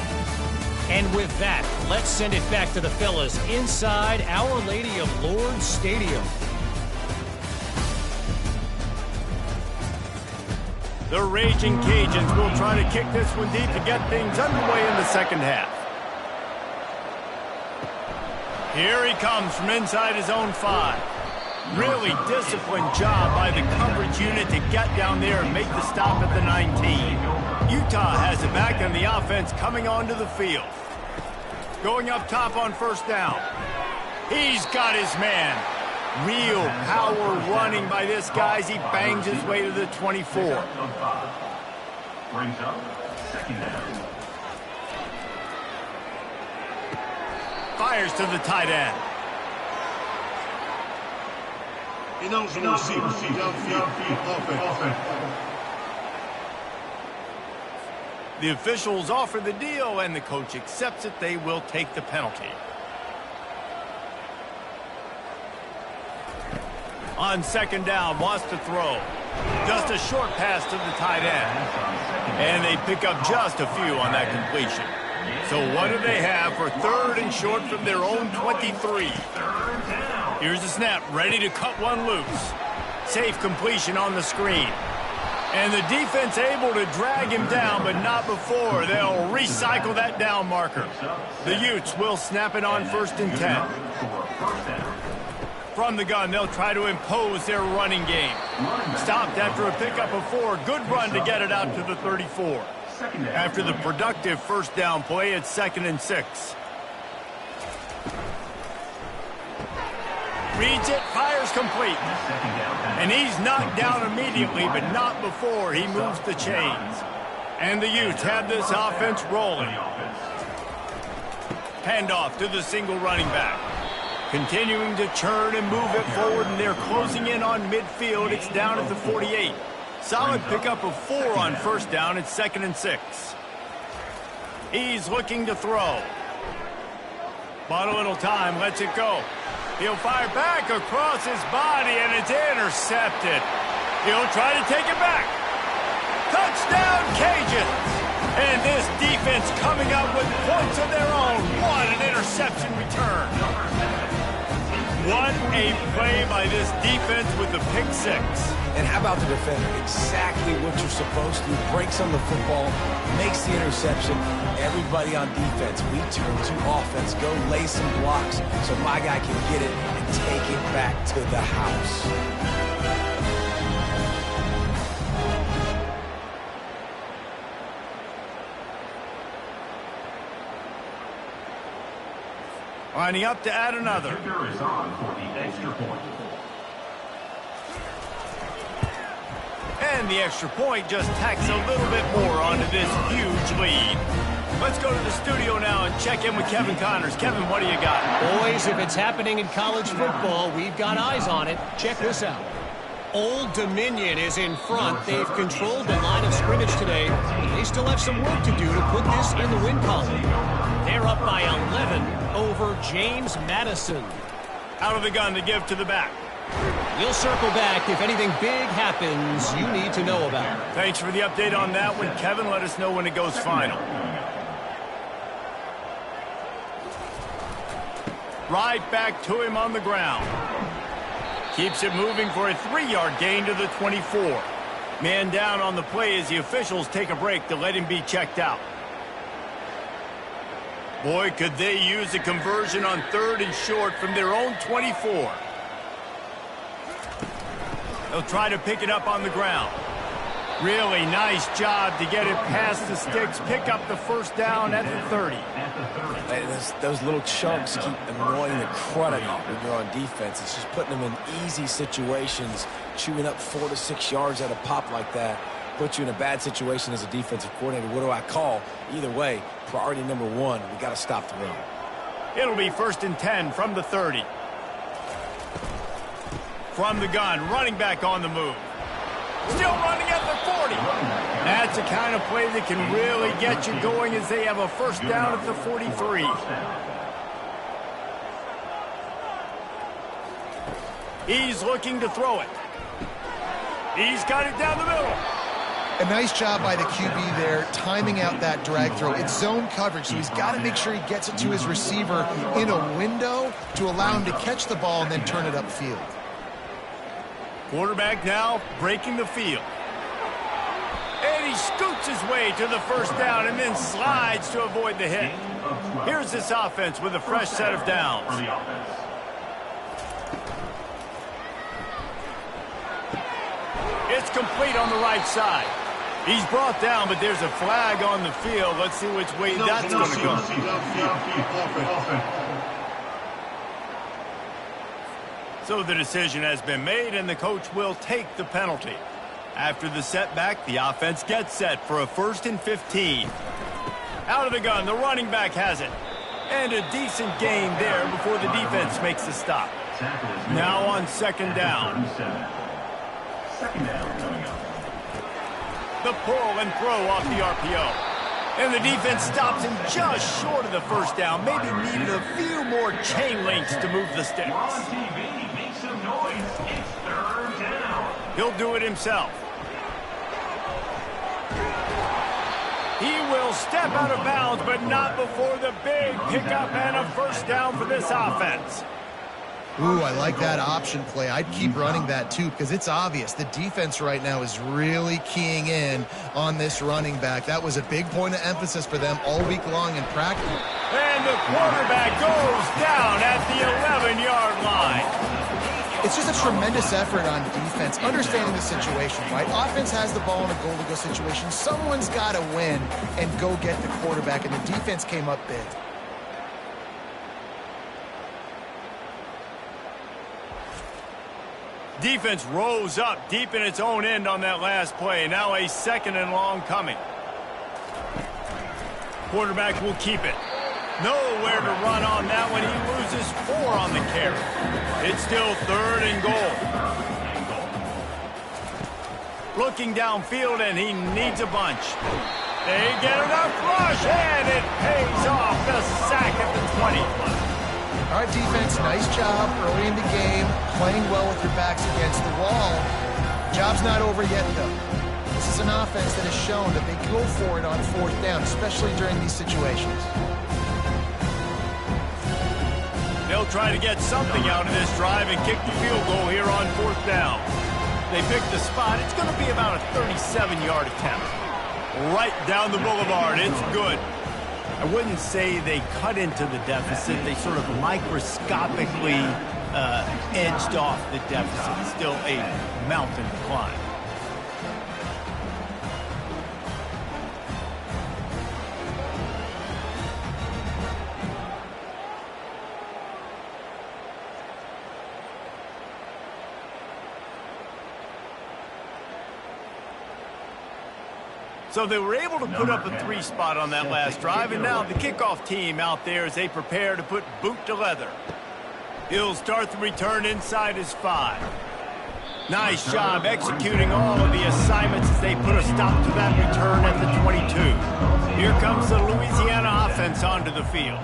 And with that, let's send it back to the fellas inside Our Lady of Lourdes Stadium. The Raging Cajuns will try to kick this one deep to get things underway in the second half. Here he comes from inside his own 5. Really disciplined job by the coverage unit to get down there and make the stop at the 19. Utah has it back on the offense coming onto the field. Going up top on first down. He's got his man. Real power running by this guy as he bangs his way to the 24. Brings up second down. Fires to the tight end. The officials offer the deal, and the coach accepts it. They will take the penalty. On second down, wants to throw. Just a short pass to the tight end. And they pick up just a few on that completion. So what do they have for third and short from their own 23? Here's the snap, ready to cut one loose. Safe completion on the screen. And the defense able to drag him down, but not before. They'll recycle that down marker. The Utes will snap it on first and 10. From the gun, they'll try to impose their running game. Stopped after a pickup of 4. Good run to get it out to the 34. After the productive first down play, it's 2nd and 6. Reads it, fires complete. And he's knocked down immediately, but not before he moves the chains. And the Utes have this offense rolling. Handoff to the single running back. Continuing to churn and move it forward, and they're closing in on midfield. It's down at the 48. Solid pickup of 4 on first down. It's 2nd and 6. He's looking to throw. Bought a little time, lets it go. He'll fire back across his body, and it's intercepted. He'll try to take it back. Touchdown, Cajuns! And this defense coming up with points of their own. What an interception return. What a play by this defense with the pick 6. And how about the defender? Exactly what you're supposed to do. Breaks on the football, makes the interception. Everybody on defense, we turn to offense. Go lay some blocks so my guy can get it and take it back to the house. Lining up to add another. The kicker is on for the extra point. And the extra point just tacks a little bit more onto this huge lead. Let's go to the studio now and check in with Kevin Connors. Kevin, what do you got? Boys, if it's happening in college football, we've got eyes on it. Check this out. Old Dominion is in front. They've controlled the line of scrimmage today. They still have some work to do to put this in the win column. They're up by 11 over James Madison. Out of the gun to give to the back. We'll circle back if anything big happens you need to know about. Thanks for the update on that one, Kevin. Let us know when it goes final. Right back to him on the ground. Keeps it moving for a 3-yard gain to the 24. Man down on the play as the officials take a break to let him be checked out. Boy, could they use a conversion on 3rd and short from their own 24. They'll try to pick it up on the ground. Really nice job to get it past the sticks, pick up the first down at the 30. Those little chunks keep annoying the crud out of you when you're on defense. It's just putting them in easy situations, chewing up 4 to 6 yards at a pop like that. Put you in a bad situation as a defensive coordinator. What do I call? Either way, priority number 1, we got to stop the run. It'll be 1st and 10 from the 30. From the gun, running back on the move. Still running at the 40. That's the kind of play that can really get you going as they have a first down at the 43. He's looking to throw it. He's got it down the middle. A nice job by the QB there, timing out that drag throw. It's zone coverage, so he's got to make sure he gets it to his receiver in a window to allow him to catch the ball and then turn it upfield. Quarterback now breaking the field. And he scoots his way to the first down and then slides to avoid the hit. Here's this offense with a fresh set of downs. It's complete on the right side. He's brought down, but there's a flag on the field. Let's see which way that's going to go. So the decision has been made, and the coach will take the penalty. After the setback, the offense gets set for a 1st and 15. Out of the gun, the running back has it. And a decent gain there before the defense makes the stop. Now on 2nd down. The pull and throw off the RPO. And the defense stops him just short of the first down. Maybe needed a few more chain links to move the sticks. He'll do it himself. He will step out of bounds, but not before the big pickup and a first down for this offense. Ooh, I like that option play. I'd keep running that too because it's obvious the defense right now is really keying in on this running back. That was a big point of emphasis for them all week long in practice. And the quarterback goes down at the 11-yard line. It's just a tremendous effort on defense, understanding the situation, right? Offense has the ball in a goal-to-go situation. Someone's got to win and go get the quarterback, and the defense came up big. Defense rose up deep in its own end on that last play. Now a 2nd and long coming. Quarterback will keep it. Nowhere to run on that one. He loses 4 on the carry. It's still 3rd and goal. Looking downfield, and he needs a bunch. They get enough rush, and it pays off. The sack at the 20. All right, defense, nice job early in the game, playing well with your backs against the wall. Job's not over yet, though. This is an offense that has shown that they go for it on 4th down, especially during these situations. They'll try to get something out of this drive and kick the field goal here on 4th down. They pick the spot. It's going to be about a 37-yard attempt. Right down the boulevard. It's good. I wouldn't say they cut into the deficit. They sort of microscopically edged off the deficit. Still a mountain to climb. So they were able to put up a 3 spot on that last drive, and now the kickoff team out there as they prepare to put boot to leather. He'll start the return inside his 5. Nice job executing all of the assignments as they put a stop to that return at the 22. Here comes the Louisiana offense onto the field.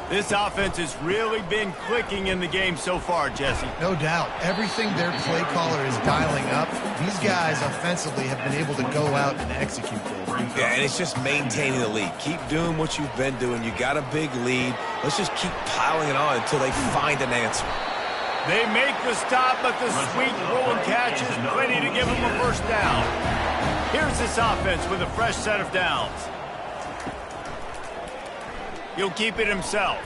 This offense has really been clicking in the game so far, Jesse. No doubt. Everything their play caller is dialing up, these guys offensively have been able to go out and execute it. Yeah, and it's just maintaining the lead. Keep doing what you've been doing. You got a big lead. Let's just keep piling it on until they find an answer. They make the stop, but the sweet rolling catch is plenty to give them a 1st down. Here's this offense with a fresh set of downs. He'll keep it himself.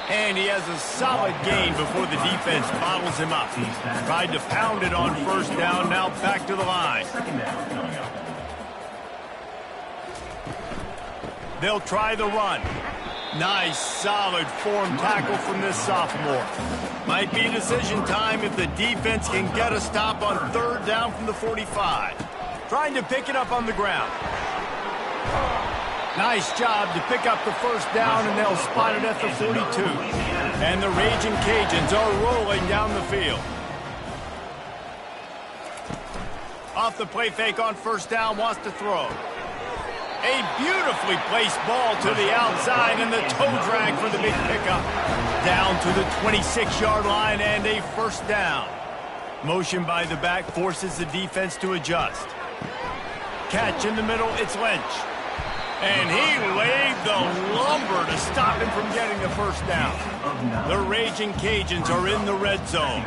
And he has a solid gain before the defense bottles him up. Tried to pound it on 1st down, now back to the line. They'll try the run. Nice, solid form tackle from this sophomore. Might be decision time if the defense can get a stop on 3rd down from the 45. Trying to pick it up on the ground. Nice job to pick up the 1st down, and they'll spot it at the 42. And the Raging Cajuns are rolling down the field. Off the play fake on 1st down, wants to throw. A beautifully placed ball to the outside, and the toe drag for the big pickup. Down to the 26-yard line, and a 1st down. Motion by the back forces the defense to adjust. Catch in the middle, it's Lynch. And he laid the lumber to stop him from getting the 1st down. The Raging Cajuns are in the red zone.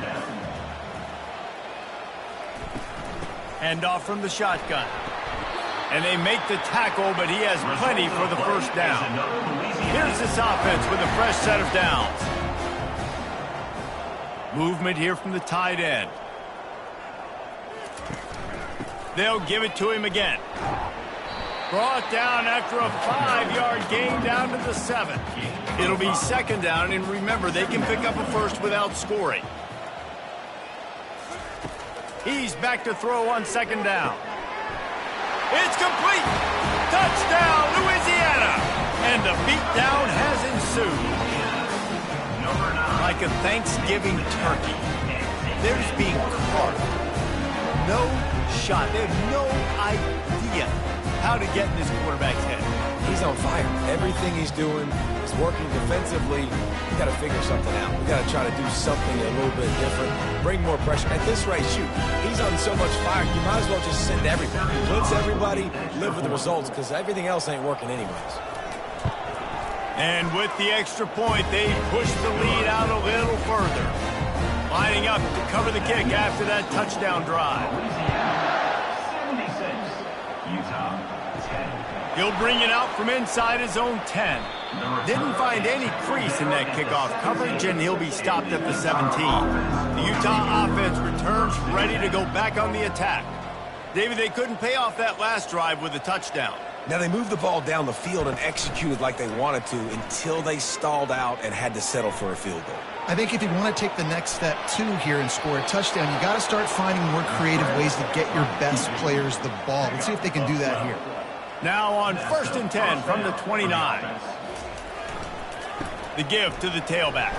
Hand off from the shotgun. And they make the tackle, but he has plenty for the 1st down. Here's this offense with a fresh set of downs. Movement here from the tight end. They'll give it to him again. Brought down after a 5-yard gain down to the 7. It'll be 2nd down, and remember, they can pick up a 1st without scoring. He's back to throw on 2nd down. It's complete! Touchdown, Louisiana! And the beatdown has ensued. Like a Thanksgiving turkey, there's being carved. No shot. They have no idea how to get in this quarterback's head. He's on fire. Everything he's doing is working defensively. We got to figure something out. We got to try to do something a little bit different. Bring more pressure. At this rate, shoot, he's on so much fire, you might as well just send everybody. Blitz everybody, live with the results, because everything else ain't working anyways. And with the extra point, they push the lead out a little further. Lining up to cover the kick after that touchdown drive. He'll bring it out from inside his own 10. Didn't find any crease in that kickoff coverage, and he'll be stopped at the 17. The Utah offense returns ready to go back on the attack. David, they couldn't pay off that last drive with a touchdown. Now, they moved the ball down the field and executed like they wanted to until they stalled out and had to settle for a field goal. I think if you want to take the next step, too, here and score a touchdown, you got to start finding more creative ways to get your best players the ball. Let's see if they can do that here. Now on 1st and 10 from the 29. The give to the tailback.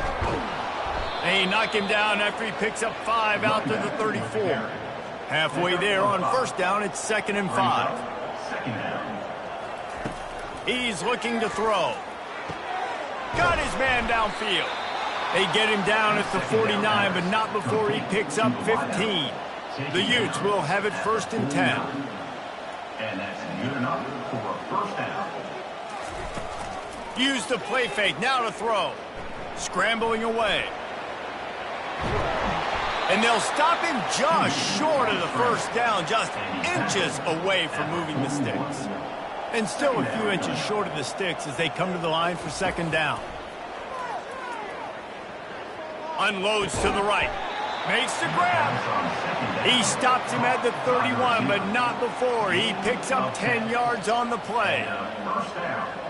They knock him down after he picks up 5 out to the 34. Halfway there on 1st down, it's 2nd and 5. He's looking to throw. Got his man downfield. They get him down at the 49, but not before he picks up 15. The Utes will have it 1st and 10. And that's good enough for a 1st down. Use the play fake, now to throw. Scrambling away. And they'll stop him just short of the 1st down, just inches away from moving the sticks. And still a few inches short of the sticks as they come to the line for 2nd down. Unloads to the right. Makes the grab. He stops him at the 31, but not before. He picks up 10 yards on the play.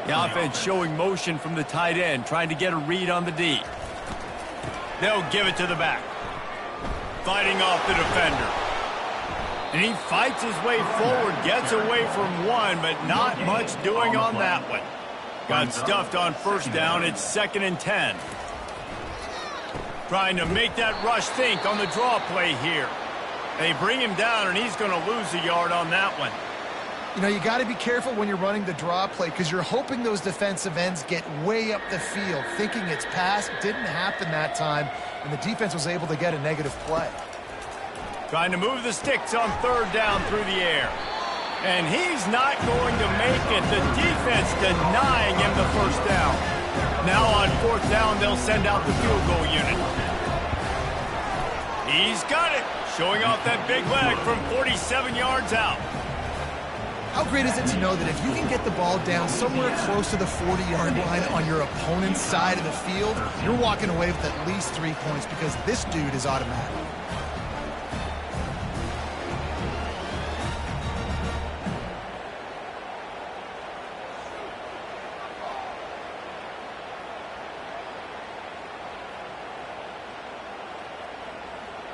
The offense showing motion from the tight end, trying to get a read on the D. They'll give it to the back. Fighting off the defender. And he fights his way forward, gets away from one, but not much doing on that one. Got stuffed on 1st down. It's 2nd and 10. Trying to make that rush think on the draw play here. They bring him down, and he's going to lose a yard on that one. You know, you got to be careful when you're running the draw play because you're hoping those defensive ends get way up the field, thinking it's pass. Didn't happen that time, and the defense was able to get a negative play. Trying to move the sticks on 3rd down through the air. And he's not going to make it. The defense denying him the 1st down. Now on 4th down, they'll send out the field goal unit. He's got it. Showing off that big leg from 47 yards out. How great is it to know that if you can get the ball down somewhere close to the 40-yard line on your opponent's side of the field, you're walking away with at least 3 points because this dude is automatic.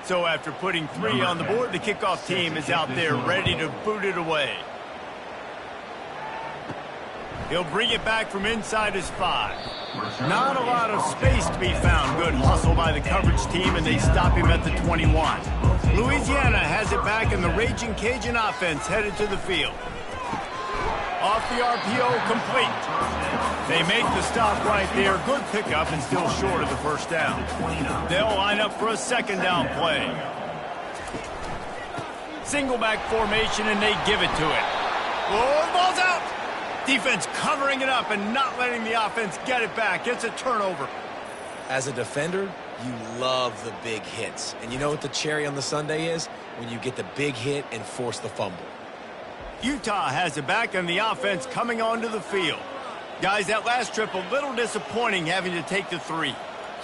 So after putting 3 on the board, the kickoff team is out there ready to boot it away. He'll bring it back from inside his 5. Not a lot of space to be found. Good hustle by the coverage team, and they stop him at the 21. Louisiana has it back, and the Raging Cajun offense headed to the field. Off the RPO, complete. They make the stop right there. Good pickup and still short of the 1st down. They'll line up for a 2nd down play. Single back formation, and they give it to it. Oh, the ball's out. Defense covering it up and not letting the offense get it back. It's a turnover. As a defender, you love the big hits. And you know what the cherry on the sundae is? When you get the big hit and force the fumble. Utah has it back, and the offense coming onto the field. Guys, that last trip, a little disappointing having to take the 3.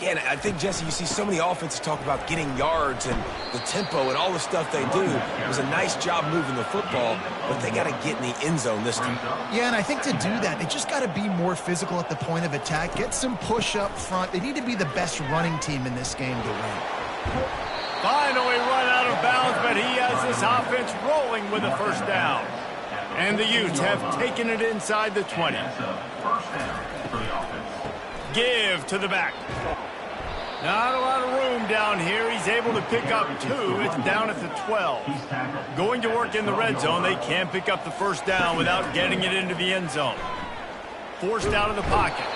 Yeah, and I think, Jesse, you see so many offenses talk about getting yards and the tempo and all the stuff they do. It was a nice job moving the football, but they got to get in the end zone this time. Yeah, and I think to do that, they just got to be more physical at the point of attack, get some push up front. They need to be the best running team in this game to win. Finally run out of bounds, but he has this offense rolling with a 1st down. And the Utes have taken it inside the 20. Give to the back. Not a lot of room down here. He's able to pick up 2. It's down at the 12. Going to work in the red zone. They can't pick up the 1st down without getting it into the end zone. Forced out of the pocket.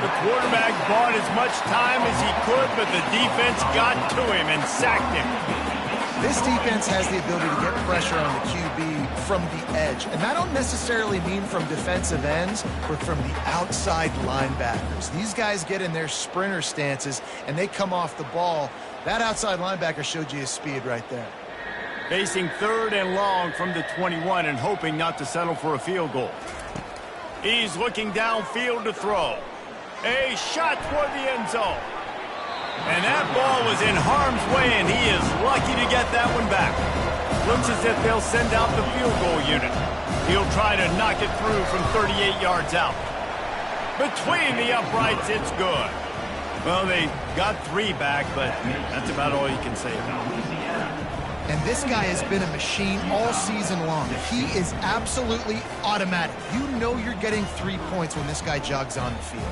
The quarterback bought as much time as he could, but the defense got to him and sacked him. This defense has the ability to get pressure on the QB from the edge. And I don't necessarily mean from defensive ends, but from the outside linebackers. These guys get in their sprinter stances, and they come off the ball. That outside linebacker showed you his speed right there. Facing 3rd and long from the 21 and hoping not to settle for a field goal. He's looking downfield to throw. A shot toward the end zone. And that ball was in harm's way, and he is lucky to get that one back. Looks as if they'll send out the field goal unit. He'll try to knock it through from 38 yards out. Between the uprights, it's good. Well, they got 3 back, but that's about all you can say about it. And this guy has been a machine all season long. He is absolutely automatic. You know you're getting 3 points when this guy jogs on the field.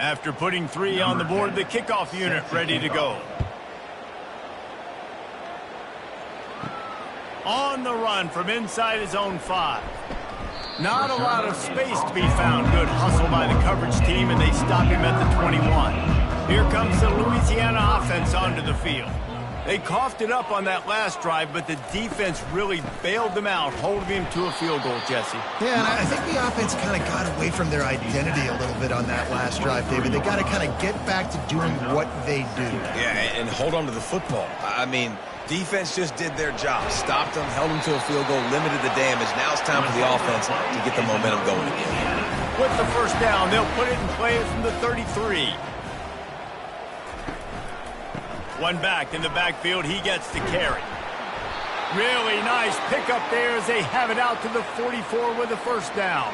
After putting 3 on the board, the kickoff unit ready to go. On the run from inside his own 5. Not a lot of space to be found. Good hustle by the coverage team, and they stop him at the 21. Here comes the Louisiana offense onto the field. They coughed it up on that last drive, but the defense really bailed them out, holding him to a field goal, Jesse. Yeah, and I think the offense kind of got away from their identity a little bit on that last drive, David. They got to kind of get back to doing what they do. Yeah, and hold on to the football. I mean, defense just did their job. Stopped them, held them to a field goal, limited the damage. Now it's time for the offense to get the momentum going again. With the first down, they'll put it in play from the 33. One back in the backfield, he gets to carry. Really nice pickup there as they have it out to the 44 with a first down.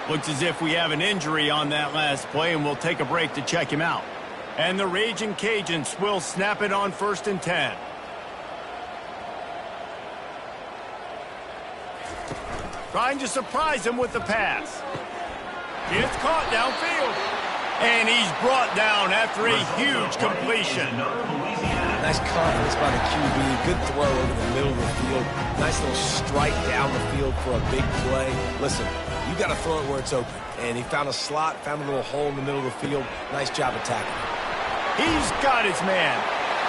Looks as if we have an injury on that last play, and we'll take a break to check him out. And the Raging Cajuns will snap it on 1st and 10. Trying to surprise him with the pass. It's caught downfield. And he's brought down after a huge completion. Nice confidence by the QB. Good throw over the middle of the field. Nice little strike down the field for a big play. Listen, you got to throw it where it's open. And he found a slot, found a little hole in the middle of the field. Nice job attacking. He's got his man.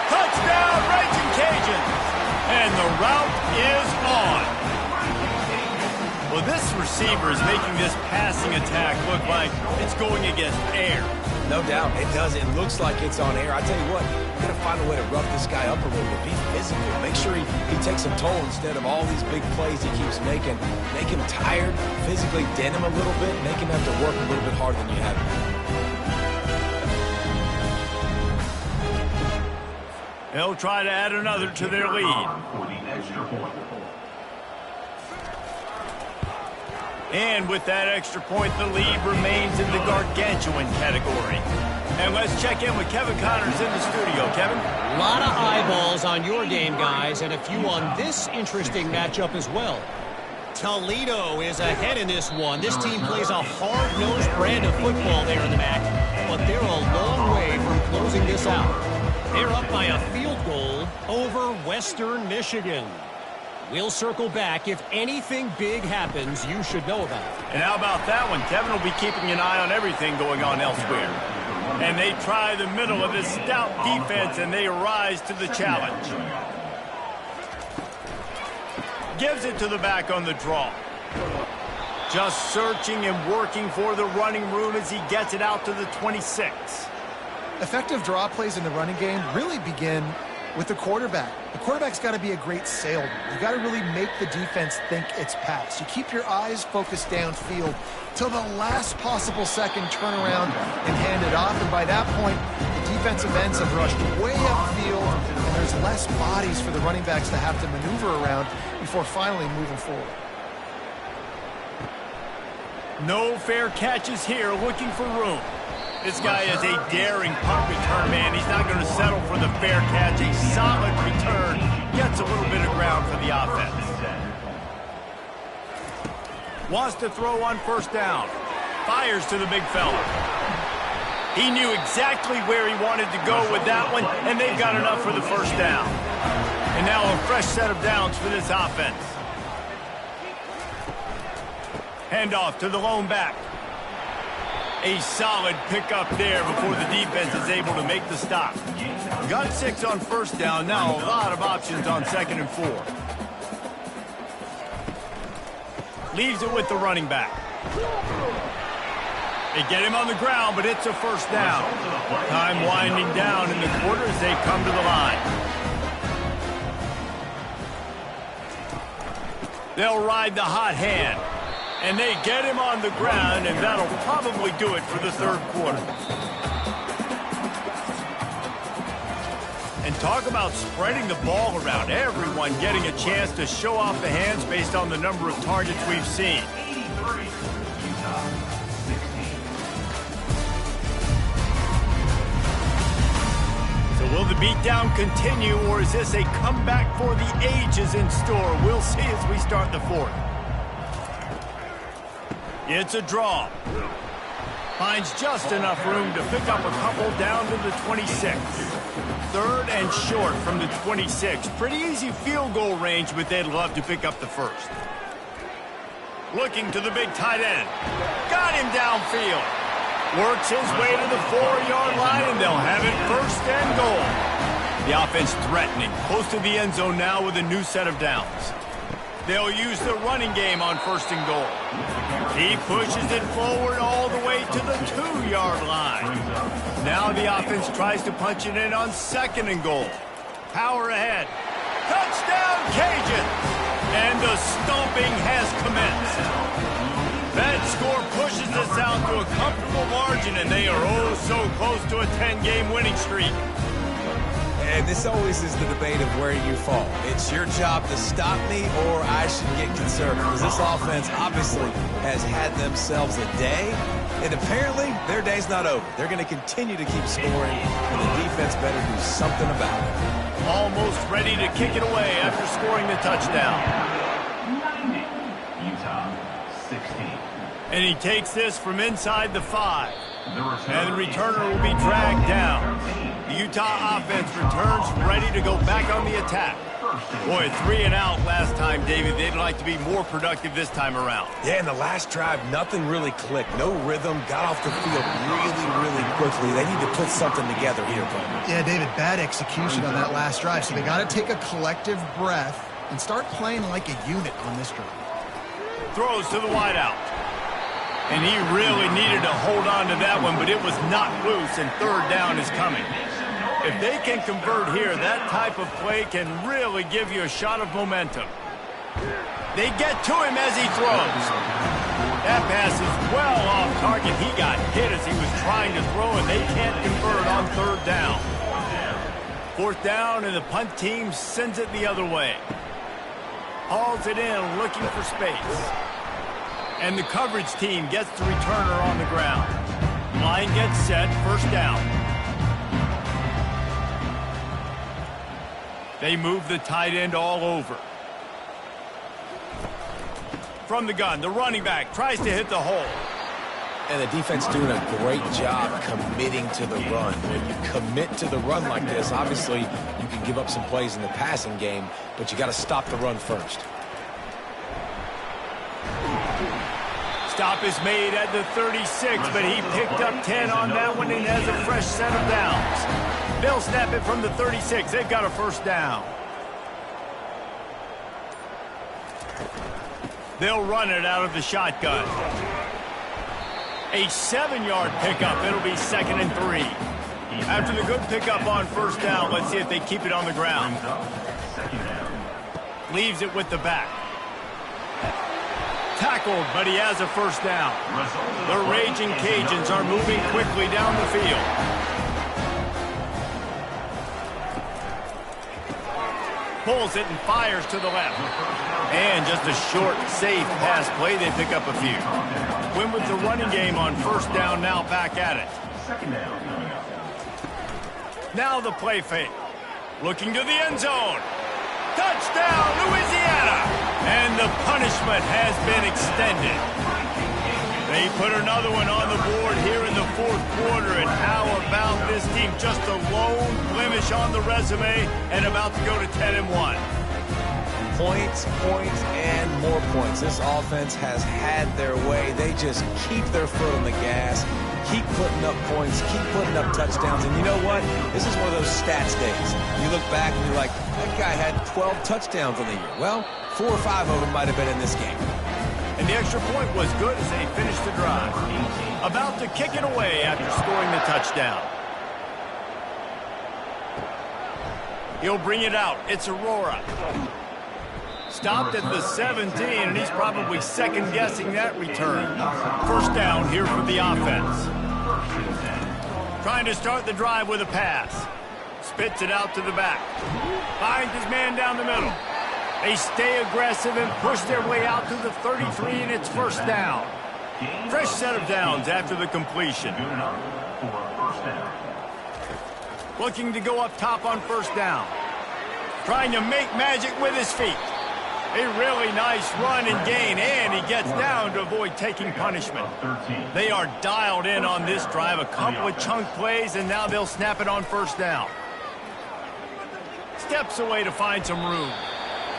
Touchdown, Raging Cajuns. And the route is on. Well, this receiver is making this passing attack look like it's going against air. No doubt, it does. It looks like it's on air. I tell you what, you got to find a way to rough this guy up a little bit. Be physical. Make sure he takes some toll instead of all these big plays he keeps making. Make him tired, physically dent him a little bit, make him have to work a little bit harder than you have. They'll try to add another to their lead. And with that extra point, the lead remains in the gargantuan category. And let's check in with Kevin Connors in the studio. Kevin? A lot of eyeballs on your game, guys, and a few on this interesting matchup as well. Toledo is ahead in this one. This team plays a hard-nosed brand of football there in the MAC, but they're a long way from closing this out. They're up by a field goal over Western Michigan. We'll circle back. If anything big happens, you should know about it. And how about that one? Kevin will be keeping an eye on everything going on elsewhere. And they try the middle of this stout defense, and they rise to the challenge. Gives it to the back on the draw. Just searching and working for the running room as he gets it out to the 26. Effective draw plays in the running game really begin with the quarterback. The quarterback's got to be a great salesman. You got to really make the defense think it's pass. You keep your eyes focused downfield till the last possible second, turn around and hand it off. And by that point, the defensive ends have rushed way upfield, and there's less bodies for the running backs to have to maneuver around before finally moving forward. No fair catches here, looking for room. This guy is a daring punt return man. He's not going to settle for the fair catch. A solid return. Gets a little bit of ground for the offense. Wants to throw on first down. Fires to the big fella. He knew exactly where he wanted to go with that one, and they've got enough for the first down. And now a fresh set of downs for this offense. Handoff to the lone back. A solid pickup there before the defense is able to make the stop. Got 6 on first down. Now a lot of options on 2nd and 4. Leaves it with the running back. They get him on the ground, but it's a first down. Time winding down in the quarter as they come to the line. They'll ride the hot hand. And they get him on the ground, and that'll probably do it for the third quarter. And talk about spreading the ball around. Everyone getting a chance to show off the hands based on the number of targets we've seen. So will the beatdown continue, or is this a comeback for the ages in store? We'll see as we start the fourth. It's a draw. Finds just enough room to pick up a couple down to the 26. Third and short from the 26. Pretty easy field goal range, but they'd love to pick up the first. Looking to the big tight end. Got him downfield. Works his way to the 4-yard line, and they'll have it first and goal. The offense threatening. Close to the end zone now with a new set of downs. They'll use the running game on first and goal. He pushes it forward all the way to the 2-yard line. Now the offense tries to punch it in on second and goal. Power ahead. Touchdown, Cajun! And the stomping has commenced. That score pushes us out to a comfortable margin, and they are oh so close to a 10-game winning streak. And this always is the debate of where you fall. It's your job to stop me, or I should get conservative. Because this offense obviously has had themselves a day, and apparently their day's not over. They're going to continue to keep scoring, and the defense better do something about it. Almost ready to kick it away after scoring the touchdown. 90, Utah, 16. And he takes this from inside the 5. And the returner will be dragged down. The Utah offense returns ready to go back on the attack. Boy, 3 and out last time, David. They'd like to be more productive this time around. Yeah, in the last drive, nothing really clicked. No rhythm, got off the field really quickly. They need to put something together here, bro. Yeah, David, bad execution on that last drive. So they got to take a collective breath and start playing like a unit on this drive. Throws to the wideout. And he really needed to hold on to that one, but it was not loose, and third down is coming. If they can convert here, that type of play can really give you a shot of momentum. They get to him as he throws. That pass is well off target. He got hit as he was trying to throw, and they can't convert on third down. Fourth down, and the punt team sends it the other way. Hauls it in, looking for space. And the coverage team gets the returner on the ground. Line gets set, first down. They move the tight end all over. From the gun, the running back tries to hit the hole. And the defense doing a great job committing to the run. When you commit to the run like this, obviously you can give up some plays in the passing game, but you got to stop the run first. Stop is made at the 36, but he picked up 10 on that one and has a fresh set of downs. They'll snap it from the 36. They've got a first down. They'll run it out of the shotgun. A 7-yard pickup. It'll be 2nd and 3. After the good pickup on first down, let's see if they keep it on the ground. Leaves it with the back. Tackled, but he has a first down. The Raging Cajuns are moving quickly down the field. Pulls it and fires to the left. And just a short, safe pass play. They pick up a few. Win with the running game on first down, now back at it. Now the play fake. Looking to the end zone. Touchdown, Louisiana! And the punishment has been extended. They put another one on the board here in the fourth quarter, and how about this team? Just a lone blemish on the resume and about to go to 10-1. Points, and more points. This offense has had their way. They just keep their foot on the gas, keep putting up points, keep putting up touchdowns. And you know what? This is one of those stats days. You look back and you're like, that guy had 12 touchdowns on the year. Well, 4 or 5 of them might have been in this game. And the extra point was good as they finished the drive. About to kick it away after scoring the touchdown. He'll bring it out. It's Aurora. Stopped at the 17, and he's probably second-guessing that return. First down here for the offense. Trying to start the drive with a pass. Spits it out to the back. Finds his man down the middle. They stay aggressive and push their way out to the 33, and it's first down. Fresh set of downs after the completion. Looking to go up top on first down. Trying to make magic with his feet. A really nice run and gain, and he gets down to avoid taking punishment. They are dialed in on this drive. A couple of chunk plays, and now they'll snap it on first down. Steps away to find some room.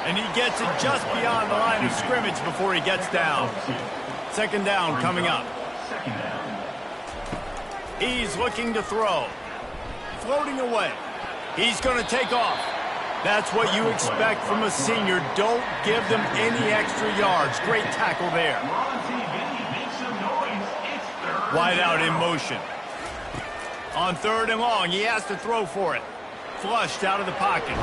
And he gets it just beyond the line of scrimmage before he gets down. Second down coming up. He's looking to throw. Floating away. He's going to take off. That's what you expect from a senior. Don't give them any extra yards. Great tackle there. Wide out in motion. On third and long, he has to throw for it. Flushed out of the pocket.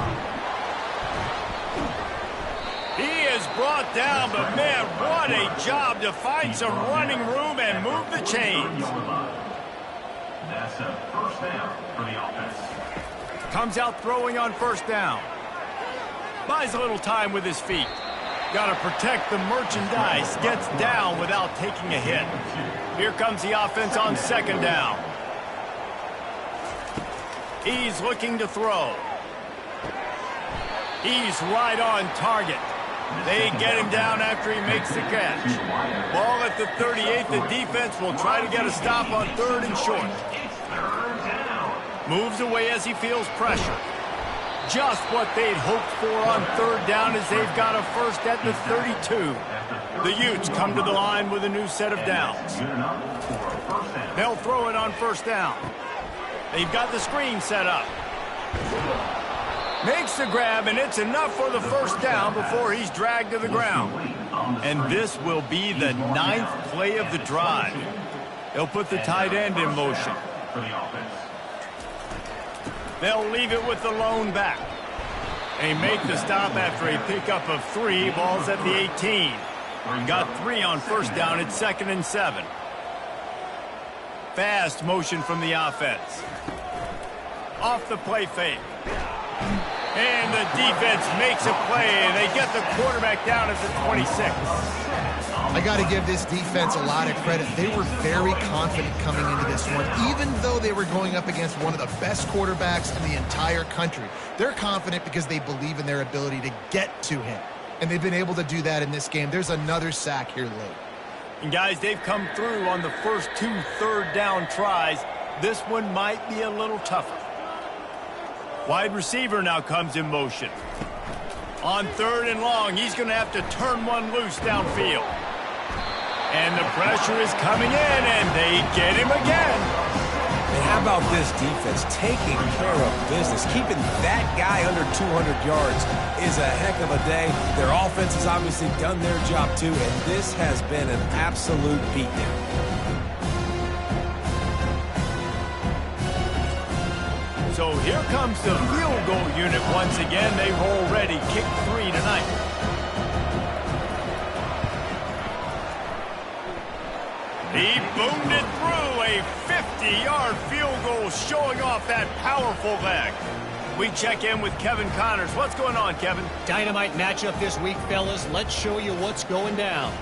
He is brought down, but man, what a job to find some running room and move the chains. That's a first down for the offense. Comes out throwing on first down. Buys a little time with his feet. Got to protect the merchandise. Gets down without taking a hit. Here comes the offense on second down. He's looking to throw. He's right on target. They get him down after he makes the catch. Ball at the 38. The defense will try to get a stop on third and short. Moves away as he feels pressure. Just what they'd hoped for on third down as they've got a first at the 32. The Utes come to the line with a new set of downs. They'll throw it on first down. They've got the screen set up. Makes the grab, and it's enough for the first down before he's dragged to the ground. And this will be the 9th play of the drive. They'll put the tight end in motion. They'll leave it with the lone back. They make the stop after a pickup of 3. Ball's at the 18. Got 3 on first down. It's 2nd and 7. Fast motion from the offense. Off the play fake. And the defense makes a play, and they get the quarterback down at the 26. I got to give this defense a lot of credit. They were very confident coming into this one, even though they were going up against one of the best quarterbacks in the entire country. They're confident because they believe in their ability to get to him, and they've been able to do that in this game. There's another sack here late. And guys, they've come through on the first 2 third down tries. This one might be a little tougher. Wide receiver now comes in motion. On third and long, he's going to have to turn one loose downfield. And the pressure is coming in, and they get him again. And how about this defense taking care of business? Keeping that guy under 200 yards is a heck of a day. Their offense has obviously done their job too, and this has been an absolute beatdown. So here comes the field goal unit once again. They've already kicked 3 tonight. He boomed it through a 50-yard field goal, showing off that powerful leg. We check in with Kevin Connors. What's going on, Kevin? Dynamite matchup this week, fellas. Let's show you what's going down.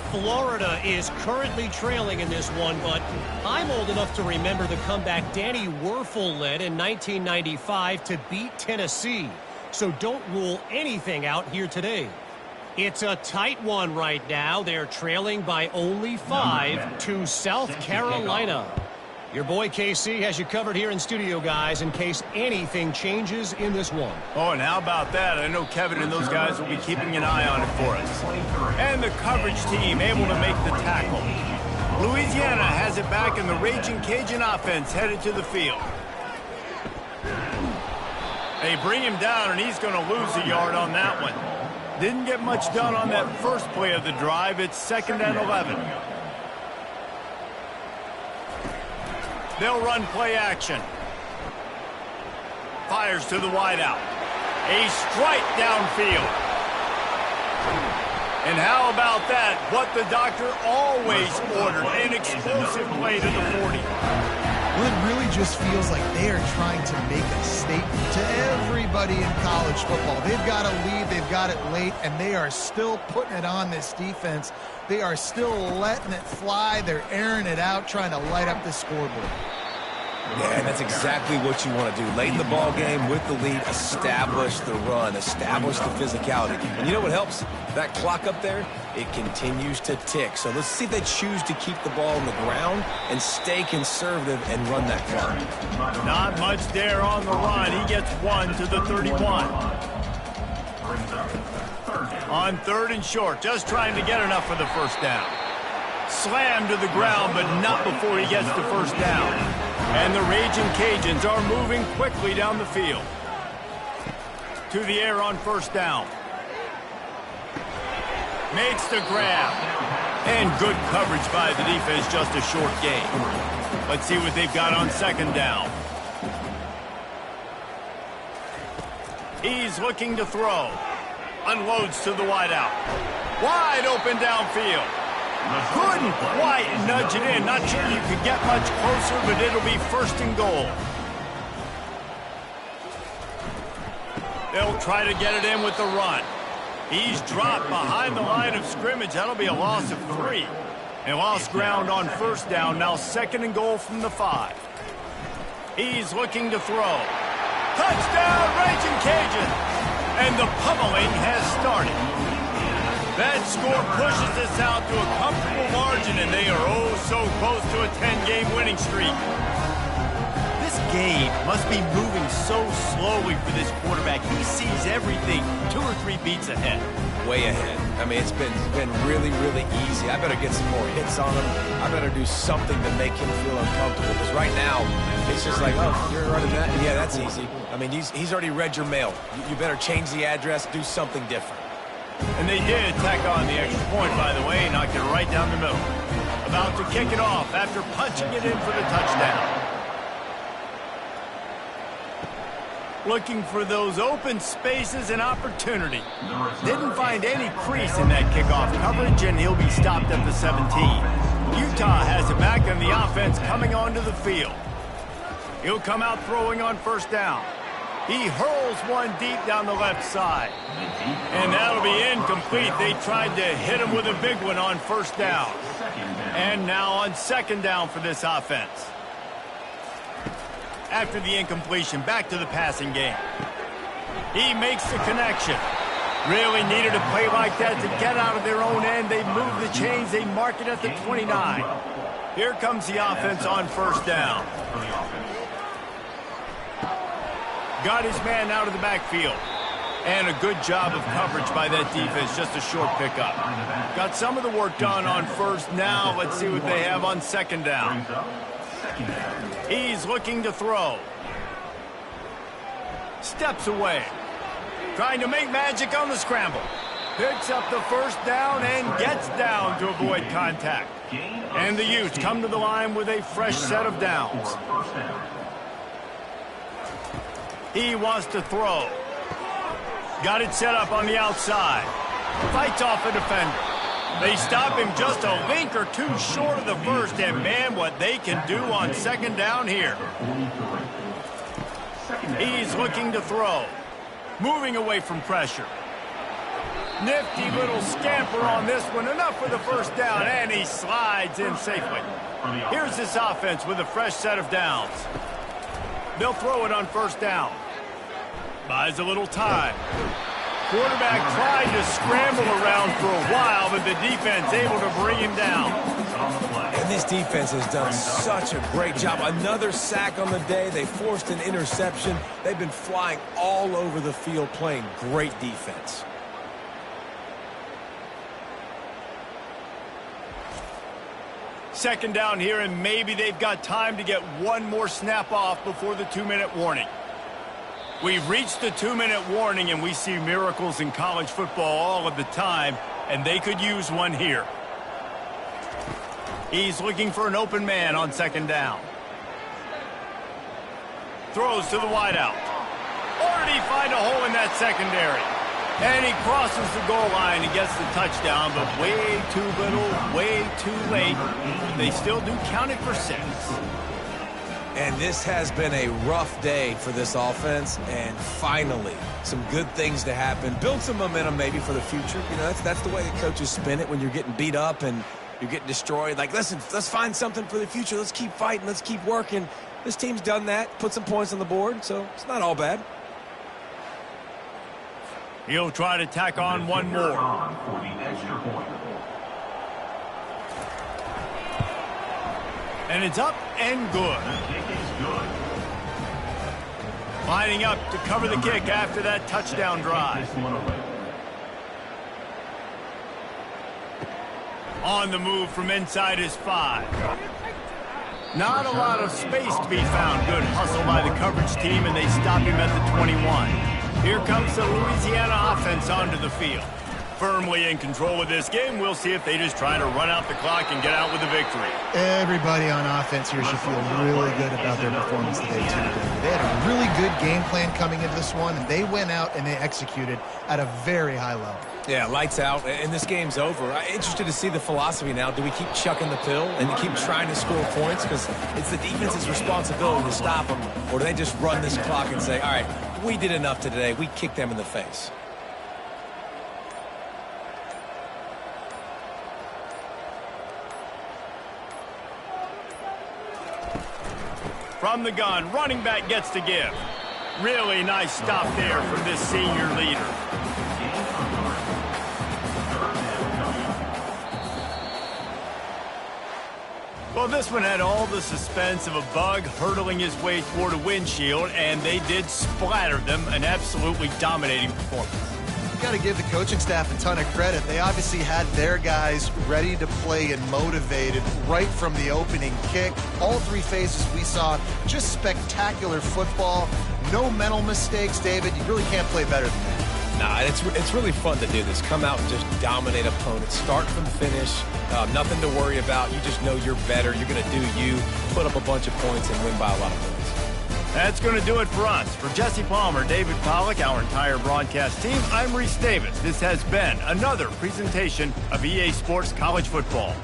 Florida is currently trailing in this one, but I'm old enough to remember the comeback Danny Werfel led in 1995 to beat Tennessee. So don't rule anything out here today. It's a tight one right now. They're trailing by only 5 to South Carolina. Your boy KC has you covered here in studio, guys, in case anything changes in this one. Oh, and how about that? I know Kevin and those guys will be keeping an eye on it for us. And the coverage team able to make the tackle. Louisiana has it back, and the Raging Cajun offense headed to the field. They bring him down, and he's going to lose a yard on that one. Didn't get much done on that first play of the drive. It's 2nd and 11. They'll run play action. Fires to the wideout. A strike downfield. And how about that? What the doctor always ordered. An explosive play to the 40. Well, it really just feels like they are trying to make a statement to everybody in college football. They've got a lead, they've got it late, and they are still putting it on this defense. They are still letting it fly. They're airing it out, trying to light up the scoreboard. Yeah, and that's exactly what you want to do. Late in the ball game with the lead, establish the run, establish the physicality. And you know what helps? That clock up there, it continues to tick. So let's see if they choose to keep the ball on the ground and stay conservative and run that clock. Not much there on the run. He gets 1 to the 31. On 3rd and short, just trying to get enough for the first down. Slammed to the ground, but not before he gets the first down. And the Raging Cajuns are moving quickly down the field. To the air on 1st down. Makes the grab. And good coverage by the defense, just a short gain. Let's see what they've got on 2nd down. He's looking to throw. Unloads to the wideout. Wide open downfield. Couldn't quite nudge it in. Not sure you could get much closer, but it'll be 1st and goal. They'll try to get it in with the run. He's dropped behind the line of scrimmage. That'll be a loss of 3. And lost ground on 1st down. Now 2nd and goal from the 5. He's looking to throw. Touchdown, Raging Cajuns! And the pummeling has started. That score pushes this out to a comfortable margin, and they are oh so close to a 10-game winning streak. This game must be moving so slowly for this quarterback. He sees everything 2 or 3 beats ahead. Way ahead. I mean, it's been really, really easy. I better get some more hits on him. I better do something to make him feel uncomfortable. Because right now, it's just like, oh, you're running that? Yeah, that's easy. I mean, he's already read your mail. You better change the address, do something different. And they did tack on the extra point, by the way, knocked it right down the middle. About to kick it off after punching it in for the touchdown. Looking for those open spaces and opportunity. Didn't find any crease in that kickoff coverage, and he'll be stopped at the 17. Utah has it back, and the offense coming onto the field. He'll come out throwing on 1st down. He hurls one deep down the left side. And that'll be incomplete. They tried to hit him with a big one on 1st down. And now on 2nd down for this offense. After the incompletion, back to the passing game. He makes the connection. Really needed a play like that to get out of their own end. They move the chains. They mark it at the 29. Here comes the offense on 1st down. Got his man out of the backfield. And a good job of coverage by that defense. Just a short pickup. Got some of the work done on 1st. Now let's see what they have on 2nd down. He's looking to throw. Steps away. Trying to make magic on the scramble. Picks up the 1st down and gets down to avoid contact. And the Utes come to the line with a fresh set of downs. He wants to throw. Got it set up on the outside. Fights off a defender. They stop him just a link or 2 short of the 1st, and man, what they can do on 2nd down here. He's looking to throw. Moving away from pressure. Nifty little scamper on this one. Enough for the 1st down, and he slides in safely. Here's this offense with a fresh set of downs. They'll throw it on 1st down. Buys a little time. Quarterback tried to scramble around for a while, but the defense able to bring him down. And this defense has done such a great job. Another sack on the day. They forced an interception. They've been flying all over the field playing great defense. Second down here, and maybe they've got time to get one more snap off before the 2-minute warning. We've reached the 2-minute warning, and we see miracles in college football all of the time, and they could use one here. He's looking for an open man on second down. Throws to the wideout. Or did he find a hole in that secondary? And he crosses the goal line and gets the touchdown, but way too little, way too late. They still do count it for 6. And this has been a rough day for this offense, and finally, some good things to happen. Build some momentum maybe for the future. You know, that's the way the coaches spin it when you're getting beat up and you're getting destroyed. Like, listen, let's find something for the future. Let's keep fighting. Let's keep working. This team's done that, put some points on the board, so it's not all bad. He'll try to tack on one more. For the extra point. And it's up and good. The kick is good. Lining up to cover the kick after that touchdown drive. This one away. On the move from inside his 5. Not a lot of space to be found. Good hustle by the coverage team, and they stop him at the 21. Here comes the Louisiana offense onto the field. Firmly in control of this game. We'll see if they just try to run out the clock and get out with a victory. Everybody on offense here should feel really good about their performance today, too. They had a really good game plan coming into this one, and they went out and they executed at a very high level. Yeah, lights out, and this game's over. I'm interested to see the philosophy now. Do we keep chucking the pill and keep trying to score points? Because it's the defense's responsibility to stop them. Or do they just run this clock and say, all right, we did enough today. We kicked them in the face. From the gun, running back gets to give. Really nice stop there from this senior leader. Well, this one had all the suspense of a bug hurtling his way toward a windshield, and they did splatter them. An absolutely dominating performance. You've got to give the coaching staff a ton of credit. They obviously had their guys ready to play and motivated right from the opening kick. All 3 phases we saw, just spectacular football. No mental mistakes, David. You really can't play better than that. Nah, it's really fun to do this. Come out and just dominate opponents. Start from finish. Nothing to worry about. You just know you're better. You're going to do you, put up a bunch of points, and win by a lot of points. That's going to do it for us. For Jesse Palmer, David Pollack, our entire broadcast team, I'm Reese Davis. This has been another presentation of EA Sports College Football.